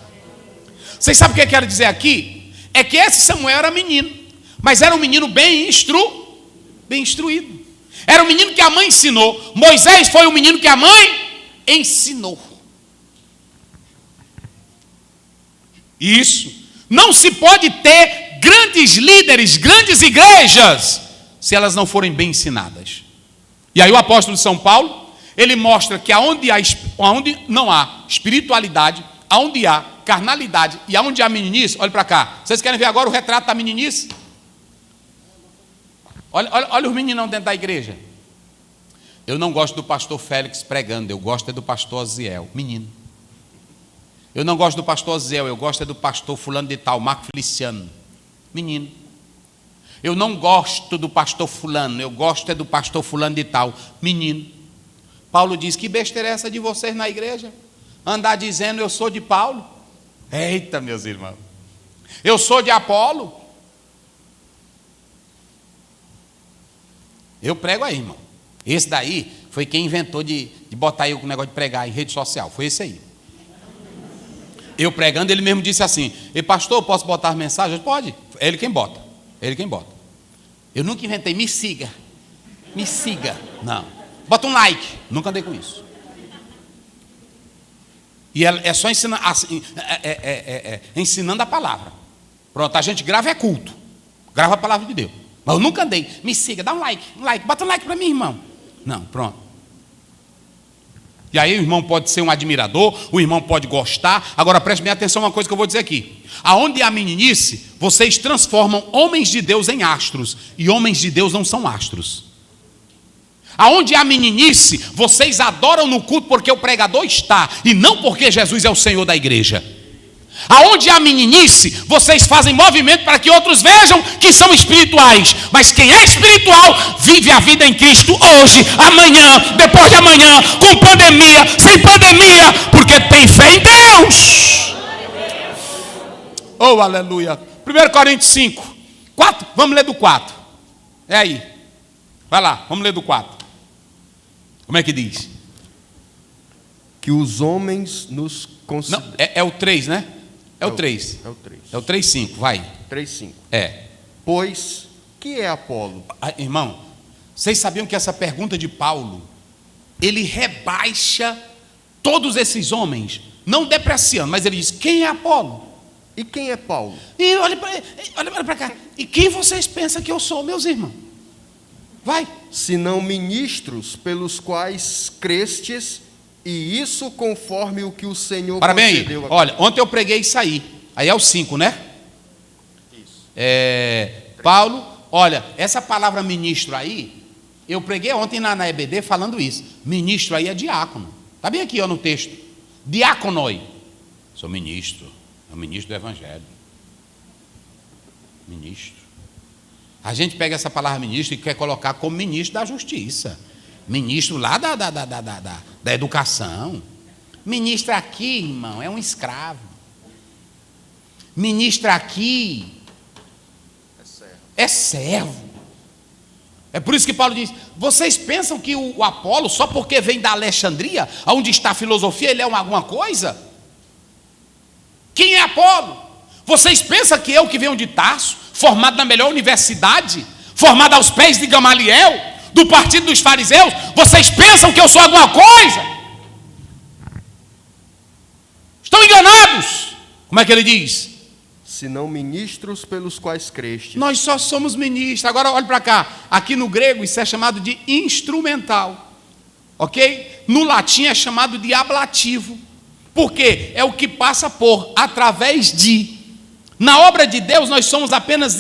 Vocês sabem o que eu quero dizer aqui? É que esse Samuel era menino, mas era um menino bem instruído. Era um menino que a mãe ensinou. Moisés foi um menino que a mãe ensinou. Isso. Não se pode ter grandes líderes, grandes igrejas, se elas não forem bem ensinadas. E aí o apóstolo de São Paulo, ele mostra que aonde não há espiritualidade, aonde há carnalidade e aonde há meninice, olha para cá. Vocês querem ver agora o retrato da meninice? Olha os meninão dentro da igreja. Eu não gosto do pastor Félix pregando, eu gosto é do pastor Aziel, menino. Eu não gosto do pastor Aziel, eu gosto é do pastor fulano de tal, Marco Feliciano, menino. Eu não gosto do pastor fulano, eu gosto é do pastor fulano de tal, menino. Paulo diz, que besteira é essa de vocês na igreja? Andar dizendo, eu sou de Paulo. Eita, meus irmãos. Eu sou de Apolo. Eu prego aí, irmão. Esse daí foi quem inventou de botar eu com o negócio de pregar em rede social. Foi esse aí. Eu pregando, ele mesmo disse assim, e pastor, posso botar mensagens? Pode. É ele quem bota. Ele quem bota. Eu nunca inventei, me siga. Me siga. Não. Bota um like. Nunca andei com isso. E é só ensinar, assim, ensinando a palavra. Pronto, a gente grava é culto. Grava a palavra de Deus. Mas eu nunca andei. Me siga, dá um like. Bota um like para mim, irmão. Não, pronto. E aí o irmão pode ser um admirador, o irmão pode gostar. Agora preste bem atenção a uma coisa que eu vou dizer aqui. Aonde há meninice, vocês transformam homens de Deus em astros. E homens de Deus não são astros. Aonde há meninice, vocês adoram no culto porque o pregador está, e não porque Jesus é o Senhor da igreja. Aonde há meninice, vocês fazem movimento para que outros vejam que são espirituais. Mas quem é espiritual, vive a vida em Cristo hoje, amanhã, depois de amanhã, com pandemia, sem pandemia, porque tem fé em Deus. Oh, aleluia. 1 Coríntios 5, 4, vamos ler do 4. É aí. Vai lá, vamos ler do 4. Como é que diz? Que os homens nos consideram. Não, é o 3, né? É o 3. É o 3. É o 3:5, vai. 3:5. É. Pois, que é Apolo? Irmão, vocês sabiam que essa pergunta de Paulo, ele rebaixa todos esses homens não depreciando, mas ele diz: quem é Apolo? E quem é Paulo? E olha para cá. E quem vocês pensam que eu sou, meus irmãos? Vai. Senão ministros pelos quais crestes, e isso conforme o que o Senhor Parabéns. concedeu a... Olha, ontem eu preguei isso aí. Aí é o 5, né? Isso. Paulo, olha, essa palavra ministro aí, eu preguei ontem na EBD falando isso. Ministro aí é diácono. Está bem aqui ó, no texto. Diaconoi. Sou ministro. É o ministro do Evangelho. Ministro. A gente pega essa palavra ministro e quer colocar como ministro da justiça. Ministro lá da educação. Ministro aqui, irmão, é um escravo. Ministro aqui é servo. É por isso que Paulo diz: vocês pensam que o Apolo, só porque vem da Alexandria, onde está a filosofia, ele é alguma coisa? Quem é Apolo? Vocês pensam que eu que venho de Tarso, formado na melhor universidade, formado aos pés de Gamaliel, do partido dos fariseus, vocês pensam que eu sou alguma coisa? Estão enganados. Como é que ele diz? Senão ministros pelos quais crestes. Nós só somos ministros. Agora olhe para cá. Aqui no grego isso é chamado de instrumental. Ok? No latim é chamado de ablativo. Por quê? É o que passa por, através de. Na obra de Deus nós somos apenas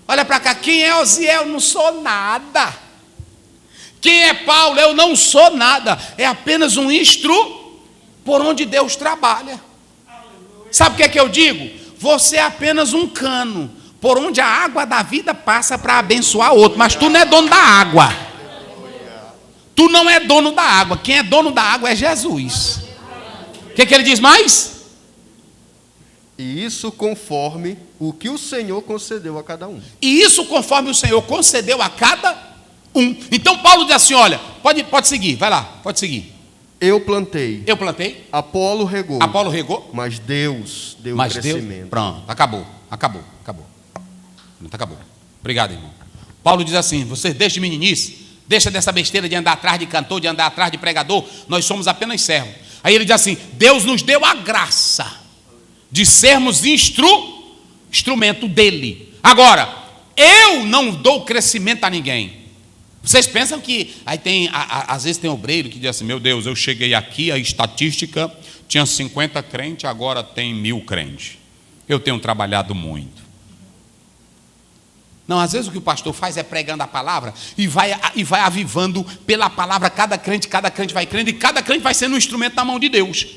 Olha para cá. Quem é Osiel? Eu não sou nada. Quem é Paulo? Eu não sou nada. É apenas um por onde Deus trabalha. Sabe o que é que eu digo? Você é apenas um cano por onde a água da vida passa para abençoar outro, mas tu não é dono da água. Tu não é dono da água. Quem é dono da água é Jesus. O que ele diz mais? E isso conforme o que o Senhor concedeu a cada um. E isso conforme o Senhor concedeu a cada um. Então Paulo diz assim: olha, pode seguir, vai lá, pode seguir. Eu plantei. Apolo regou. Mas Deus deu crescimento. Deus, pronto, acabou. Acabou. Obrigado, irmão. Paulo diz assim: vocês deixem de meninice, deixa dessa besteira de andar atrás de cantor, de andar atrás de pregador, nós somos apenas servos. Aí ele diz assim: Deus nos deu a graça de sermos instrumento dele. Agora, eu não dou crescimento a ninguém. Vocês pensam que aí tem, às vezes tem obreiro que diz assim: meu Deus, eu cheguei aqui, a estatística tinha 50 crentes, agora tem 1000 crentes. Eu tenho trabalhado muito. Não, às vezes o que o pastor faz é pregando a palavra e vai avivando pela palavra cada crente vai crendo e cada crente vai sendo um instrumento na mão de Deus.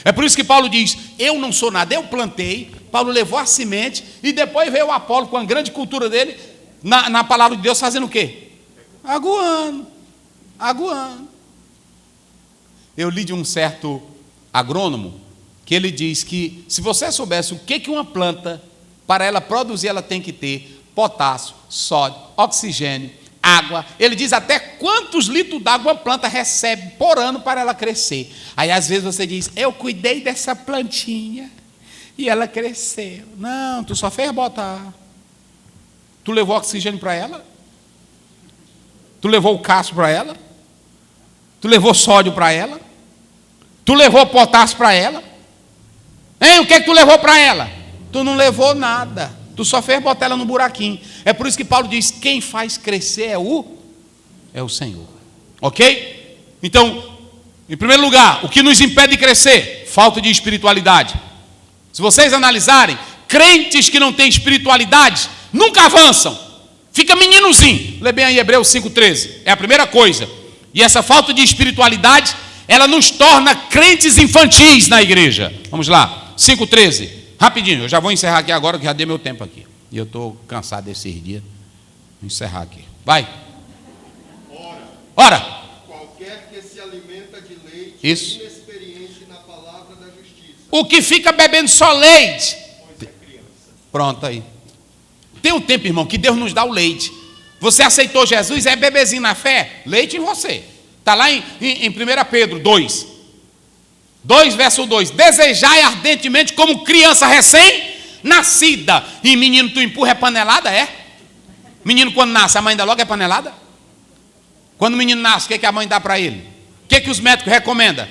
É por isso que Paulo diz: eu não sou nada, eu plantei. Paulo levou a semente e depois veio o Apolo com a grande cultura dele na palavra de Deus, fazendo o quê? Aguando. Eu li de um certo agrônomo que ele diz que se você soubesse o que uma planta, para ela produzir, ela tem que ter potássio, sódio, oxigênio, água. Ele diz até quantos litros d'água uma planta recebe por ano para ela crescer. Aí às vezes você diz: eu cuidei dessa plantinha e ela cresceu. Não, tu só fez botar. Tu levou oxigênio para ela? Tu levou o cápsio para ela? Tu levou sódio para ela? Tu levou potássio para ela? Hein, o que é que tu levou para ela? Tu não levou nada. Tu só fez botar ela no buraquinho. É por isso que Paulo diz: quem faz crescer é o Senhor. Ok? Então, em primeiro lugar, o que nos impede de crescer? Falta de espiritualidade. Se vocês analisarem, crentes que não têm espiritualidade nunca avançam. Fica meninozinho. Lê bem aí Hebreus 5,13. É a primeira coisa. E essa falta de espiritualidade, ela nos torna crentes infantis na igreja. Vamos lá, 5,13. Rapidinho, eu já vou encerrar aqui agora, que já dei meu tempo aqui. E eu estou cansado desses dias. Vou encerrar aqui. Vai. Ora. Qualquer que se alimenta de leite, isso, inexperiente na palavra da justiça. O que fica bebendo só leite. Pronto aí. Tem um tempo, irmão, que Deus nos dá o leite. Você aceitou Jesus, é bebezinho na fé? Leite em você. Está lá em 1 Pedro 2. 2, verso 2. Desejai ardentemente como criança recém-nascida. E menino, tu empurra é panelada, é? Menino, quando nasce, a mãe dá logo é panelada? Quando o menino nasce, o que a mãe dá para ele? O que os médicos recomendam?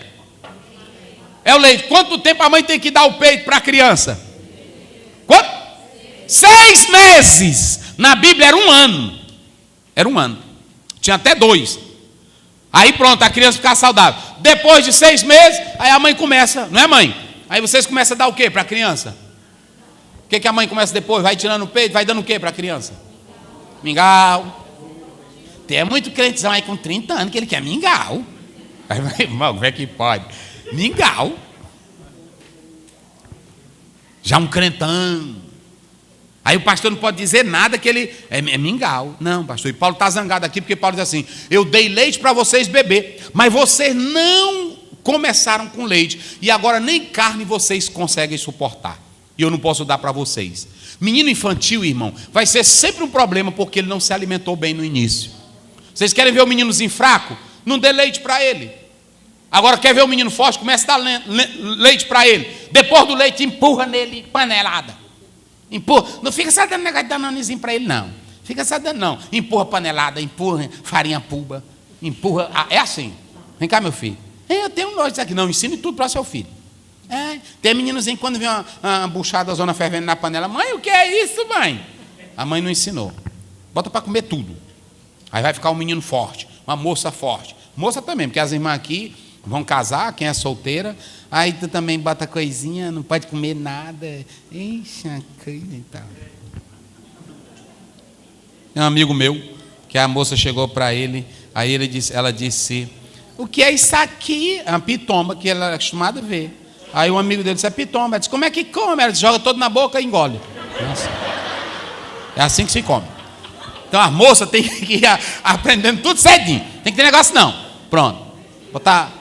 É o leite. Quanto tempo a mãe tem que dar o peito para a criança? Quanto? 6 meses. Na Bíblia era 1 ano. Era 1 ano. Tinha até 2. Aí pronto, a criança fica saudável. Depois de 6 meses, aí a mãe começa, não é, mãe? Aí vocês começam a dar o quê para a criança? O que a mãe começa depois? Vai tirando o peito, vai dando o quê para a criança? Mingau. Tem muito crentezão aí com 30 anos que ele quer mingau. Aí, irmão, como é que pode? Mingau. Já um crentão. Aí o pastor não pode dizer nada que ele é mingau. Não, pastor. E Paulo está zangado aqui porque Paulo diz assim: eu dei leite para vocês beber, mas vocês não começaram com leite, e agora nem carne vocês conseguem suportar. E eu não posso dar para vocês. Menino infantil, irmão, vai ser sempre um problema porque ele não se alimentou bem no início. Vocês querem ver o meninozinho fraco? Não dê leite para ele. Agora quer ver o menino forte? Começa a dar leite para ele. Depois do leite, empurra nele panelada. Empurra. Não fica só dando negócio de danonezinho para ele, não. Fica só dando, não. Empurra panelada, empurra farinha pulba. Empurra. É assim. Vem cá, meu filho. Eu tenho nojo disso aqui. Não, ensine tudo para o seu filho. Tem meninozinho quando vê uma buchada, zona fervendo na panela. Mãe, o que é isso, mãe? A mãe não ensinou. Bota para comer tudo. Aí vai ficar um menino forte, uma moça forte. Moça também, porque as irmãs aqui vão casar, quem é solteira. Aí tu também bota coisinha, não pode comer nada. Ixi, coisa e tal. Tem um amigo meu, que a moça chegou para ele, aí ela disse: o que é isso aqui? É uma pitomba que ela é acostumada a ver. Aí um amigo dele disse: é pitomba. Ela disse: como é que come? Ela disse: joga todo na boca e engole. Nossa. É assim que se come. Então a moça tem que ir aprendendo tudo cedinho. Tem que ter negócio não. Pronto. Botar.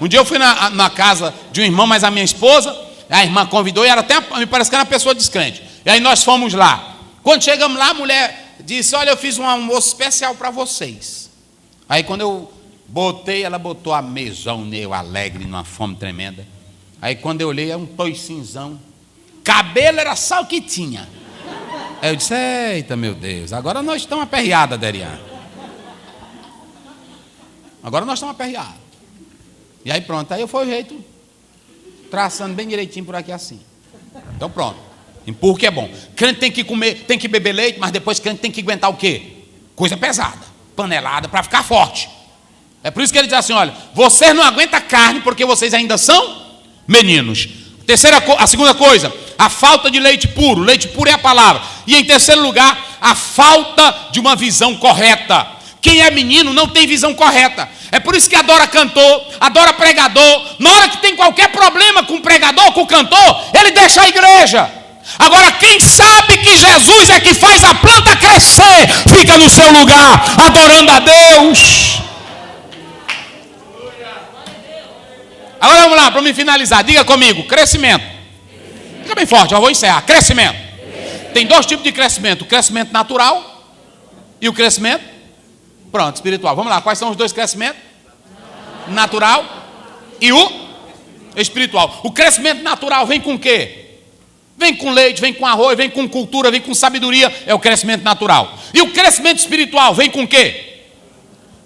Um dia eu fui na casa de um irmão, mas a minha esposa, a irmã convidou, e era até, me parece que era uma pessoa descrente. E aí nós fomos lá. Quando chegamos lá, a mulher disse: olha, eu fiz um almoço especial para vocês. Aí quando eu botei, ela botou a mesão, eu alegre, numa fome tremenda. Aí quando eu olhei, é um toicinzão. Cabelo era só o que tinha. Aí eu disse: eita, meu Deus, agora nós estamos aperreados, Derian. Agora nós estamos aperreados. E aí pronto, aí eu fui o jeito, traçando bem direitinho por aqui assim. Então pronto, empurro que é bom. Crente tem que comer, tem que beber leite, mas depois crente tem que aguentar o quê? Coisa pesada, panelada, para ficar forte. É por isso que ele diz assim: olha, vocês não aguentam carne porque vocês ainda são meninos. A segunda coisa, a falta de leite puro. Leite puro é a palavra. E em terceiro lugar, a falta de uma visão correta. Quem é menino não tem visão correta. É por isso que adora cantor, adora pregador. Na hora que tem qualquer problema com o pregador, com o cantor, ele deixa a igreja. Agora, quem sabe que Jesus é que faz a planta crescer, fica no seu lugar, adorando a Deus. Agora vamos lá, para me finalizar. Diga comigo: crescimento. Fica bem forte, eu vou encerrar. Crescimento. Tem 2 tipos de crescimento: o crescimento natural e o crescimento, pronto, espiritual. Vamos lá, quais são os 2 crescimentos? Natural e o espiritual. O crescimento natural vem com o quê? Vem com leite, vem com arroz, vem com cultura, vem com sabedoria. É o crescimento natural. E o crescimento espiritual vem com o quê?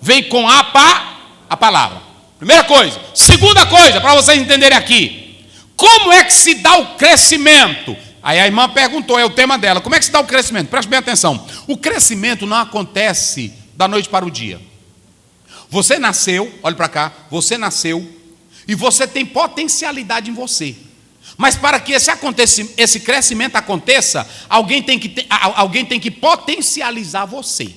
Vem com a palavra. Primeira coisa. Segunda coisa, para vocês entenderem aqui: como é que se dá o crescimento? Aí a irmã perguntou, é o tema dela: como é que se dá o crescimento? Preste bem atenção. O crescimento não acontece da noite para o dia. Você nasceu, olhe para cá, você nasceu e você tem potencialidade em você. Mas para que esse crescimento aconteça, alguém tem que potencializar você.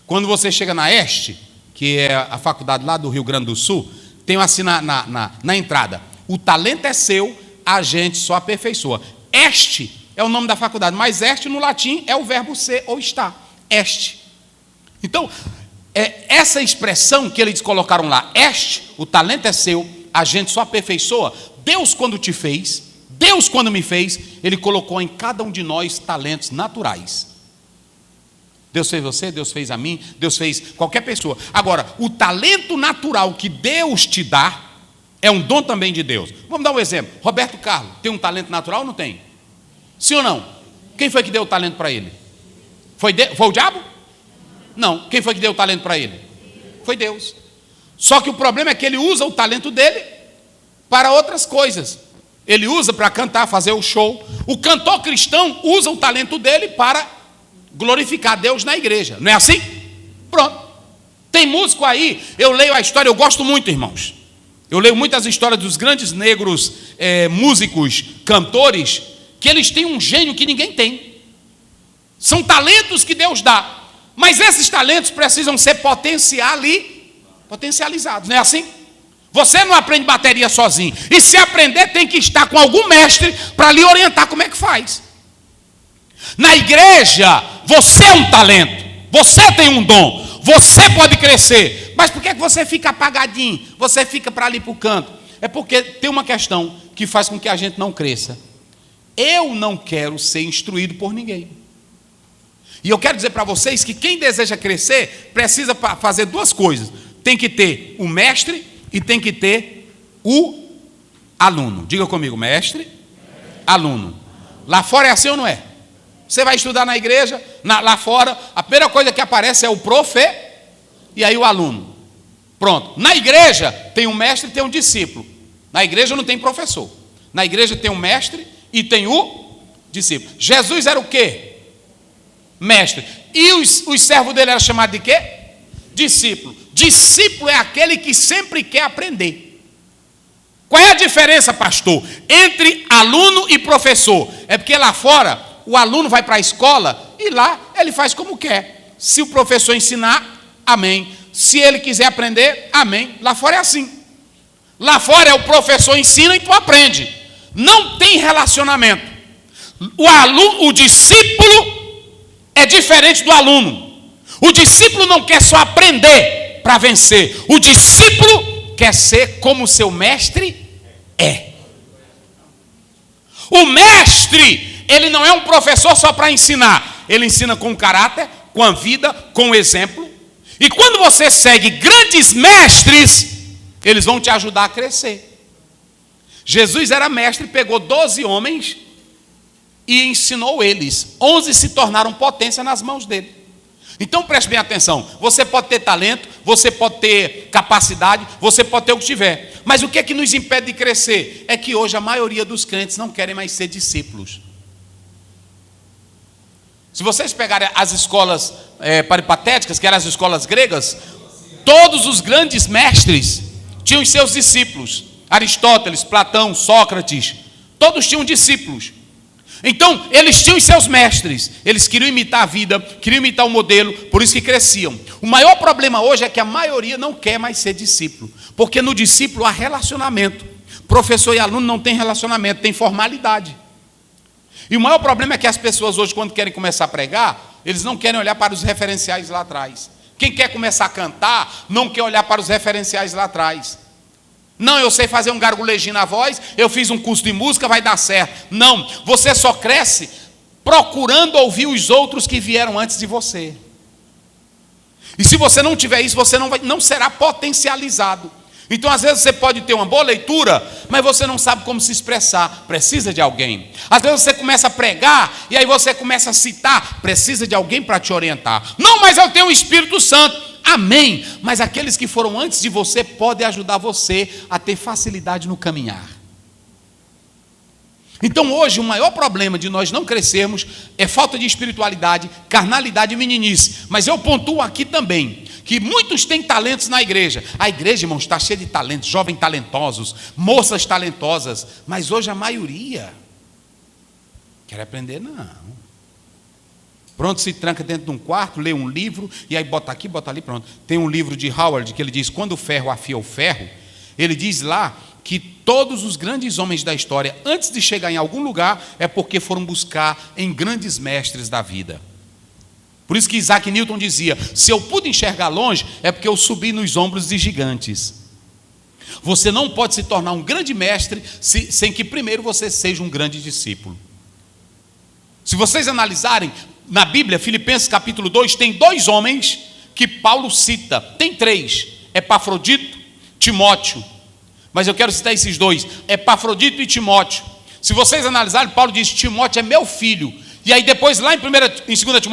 Quando você chega na Este, que é a faculdade lá do Rio Grande do Sul, tem assim na entrada: o talento é seu, a gente só aperfeiçoa. Este é o nome da faculdade, mas este no latim é o verbo ser ou estar. Este. Então, essa expressão que eles colocaram lá, este, o talento é seu, a gente só aperfeiçoa. Deus, quando te fez, Deus, quando me fez, Ele colocou em cada um de nós talentos naturais. Deus fez você, Deus fez a mim, Deus fez qualquer pessoa. Agora, o talento natural que Deus te dá é um dom também de Deus. Vamos dar um exemplo. Roberto Carlos tem um talento natural ou não tem? Sim ou não? Quem foi que deu o talento para ele? Foi o diabo? Não. Quem foi que deu o talento para ele? Foi Deus. Só que o problema é que ele usa o talento dele para outras coisas. Ele usa para cantar, fazer o show. O cantor cristão usa o talento dele para glorificar Deus na igreja. Não é assim? Pronto. Tem músico aí, eu leio a história, eu gosto muito, irmãos. Eu leio muitas histórias dos grandes negros músicos, cantores, que eles têm um gênio que ninguém tem. São talentos que Deus dá. Mas esses talentos precisam ser potencializados. Não é assim? Você não aprende bateria sozinho. E se aprender, tem que estar com algum mestre para lhe orientar como é que faz. Na igreja, você é um talento. Você tem um dom. Você pode crescer. Mas por que você fica apagadinho? Você fica para ali para o canto? É porque tem uma questão que faz com que a gente não cresça. Eu não quero ser instruído por ninguém. E eu quero dizer para vocês que quem deseja crescer precisa fazer duas coisas. Tem que ter o mestre e tem que ter o aluno. Diga comigo, mestre, aluno. Lá fora é assim ou não é? Você vai estudar na igreja, lá fora, a primeira coisa que aparece é o profe e aí o aluno. Pronto. Na igreja tem um mestre e tem um discípulo. Na igreja não tem professor. Na igreja tem um mestre e tem o discípulo. Jesus era o quê? Mestre. E os servos dele eram chamados de quê? Discípulo. Discípulo é aquele que sempre quer aprender. Qual é a diferença, pastor, entre aluno e professor? É porque lá fora o aluno vai para a escola e lá ele faz como quer. Se o professor ensinar, amém. Se ele quiser aprender, amém. Lá fora é assim. Lá fora é o professor ensina e tu aprende. Não tem relacionamento. O discípulo é diferente do aluno. O discípulo não quer só aprender para vencer. O discípulo quer ser como seu mestre é. O mestre, ele não é um professor só para ensinar. Ele ensina com caráter, com a vida, com o exemplo. E quando você segue grandes mestres, eles vão te ajudar a crescer. Jesus era mestre, pegou 12 homens e ensinou eles. 11 se tornaram potência nas mãos dele. Então preste bem atenção. Você pode ter talento, você pode ter capacidade, você pode ter o que tiver. Mas o que é que nos impede de crescer? É que hoje a maioria dos crentes não querem mais ser discípulos. Se vocês pegarem as escolas peripatéticas, que eram as escolas gregas, todos os grandes mestres tinham os seus discípulos. Aristóteles, Platão, Sócrates, todos tinham discípulos. Então, eles tinham os seus mestres, eles queriam imitar a vida, queriam imitar o modelo, por isso que cresciam. O maior problema hoje é que a maioria não quer mais ser discípulo, porque no discípulo há relacionamento. Professor e aluno não tem relacionamento, tem formalidade. E o maior problema é que as pessoas hoje, quando querem começar a pregar, eles não querem olhar para os referenciais lá atrás. Quem quer começar a cantar, não quer olhar para os referenciais lá atrás. Não, eu sei fazer um gargulejinho na voz, eu fiz um curso de música, vai dar certo. Não, você só cresce procurando ouvir os outros que vieram antes de você. E se você não tiver isso, você não será potencializado. Então, às vezes, você pode ter uma boa leitura, mas você não sabe como se expressar. Precisa de alguém. Às vezes, você começa a pregar, e aí você começa a citar. Precisa de alguém para te orientar. Não, mas eu tenho o Espírito Santo. Amém. Mas aqueles que foram antes de você podem ajudar você a ter facilidade no caminhar. Então, hoje, o maior problema de nós não crescermos é falta de espiritualidade, carnalidade e meninice. Mas eu pontuo aqui também que muitos têm talentos na igreja. A igreja, irmãos, está cheia de talentos, jovens talentosos, moças talentosas. Mas hoje a maioria quer aprender, não. Pronto, se tranca dentro de um quarto, lê um livro, e aí bota aqui, bota ali, pronto. Tem um livro de Howard que ele diz, quando o ferro afia o ferro, ele diz lá que todos os grandes homens da história, antes de chegar em algum lugar, é porque foram buscar em grandes mestres da vida. Por isso que Isaac Newton dizia, se eu pude enxergar longe, é porque eu subi nos ombros de gigantes. Você não pode se tornar um grande mestre sem que primeiro você seja um grande discípulo. Se vocês analisarem, na Bíblia, Filipenses capítulo 2, tem 2 homens que Paulo cita. Tem 3, Epafrodito, Timóteo. Mas eu quero citar esses 2, Epafrodito e Timóteo. Se vocês analisarem, Paulo diz, Timóteo é meu filho. E aí depois, lá em 2 Timóteo,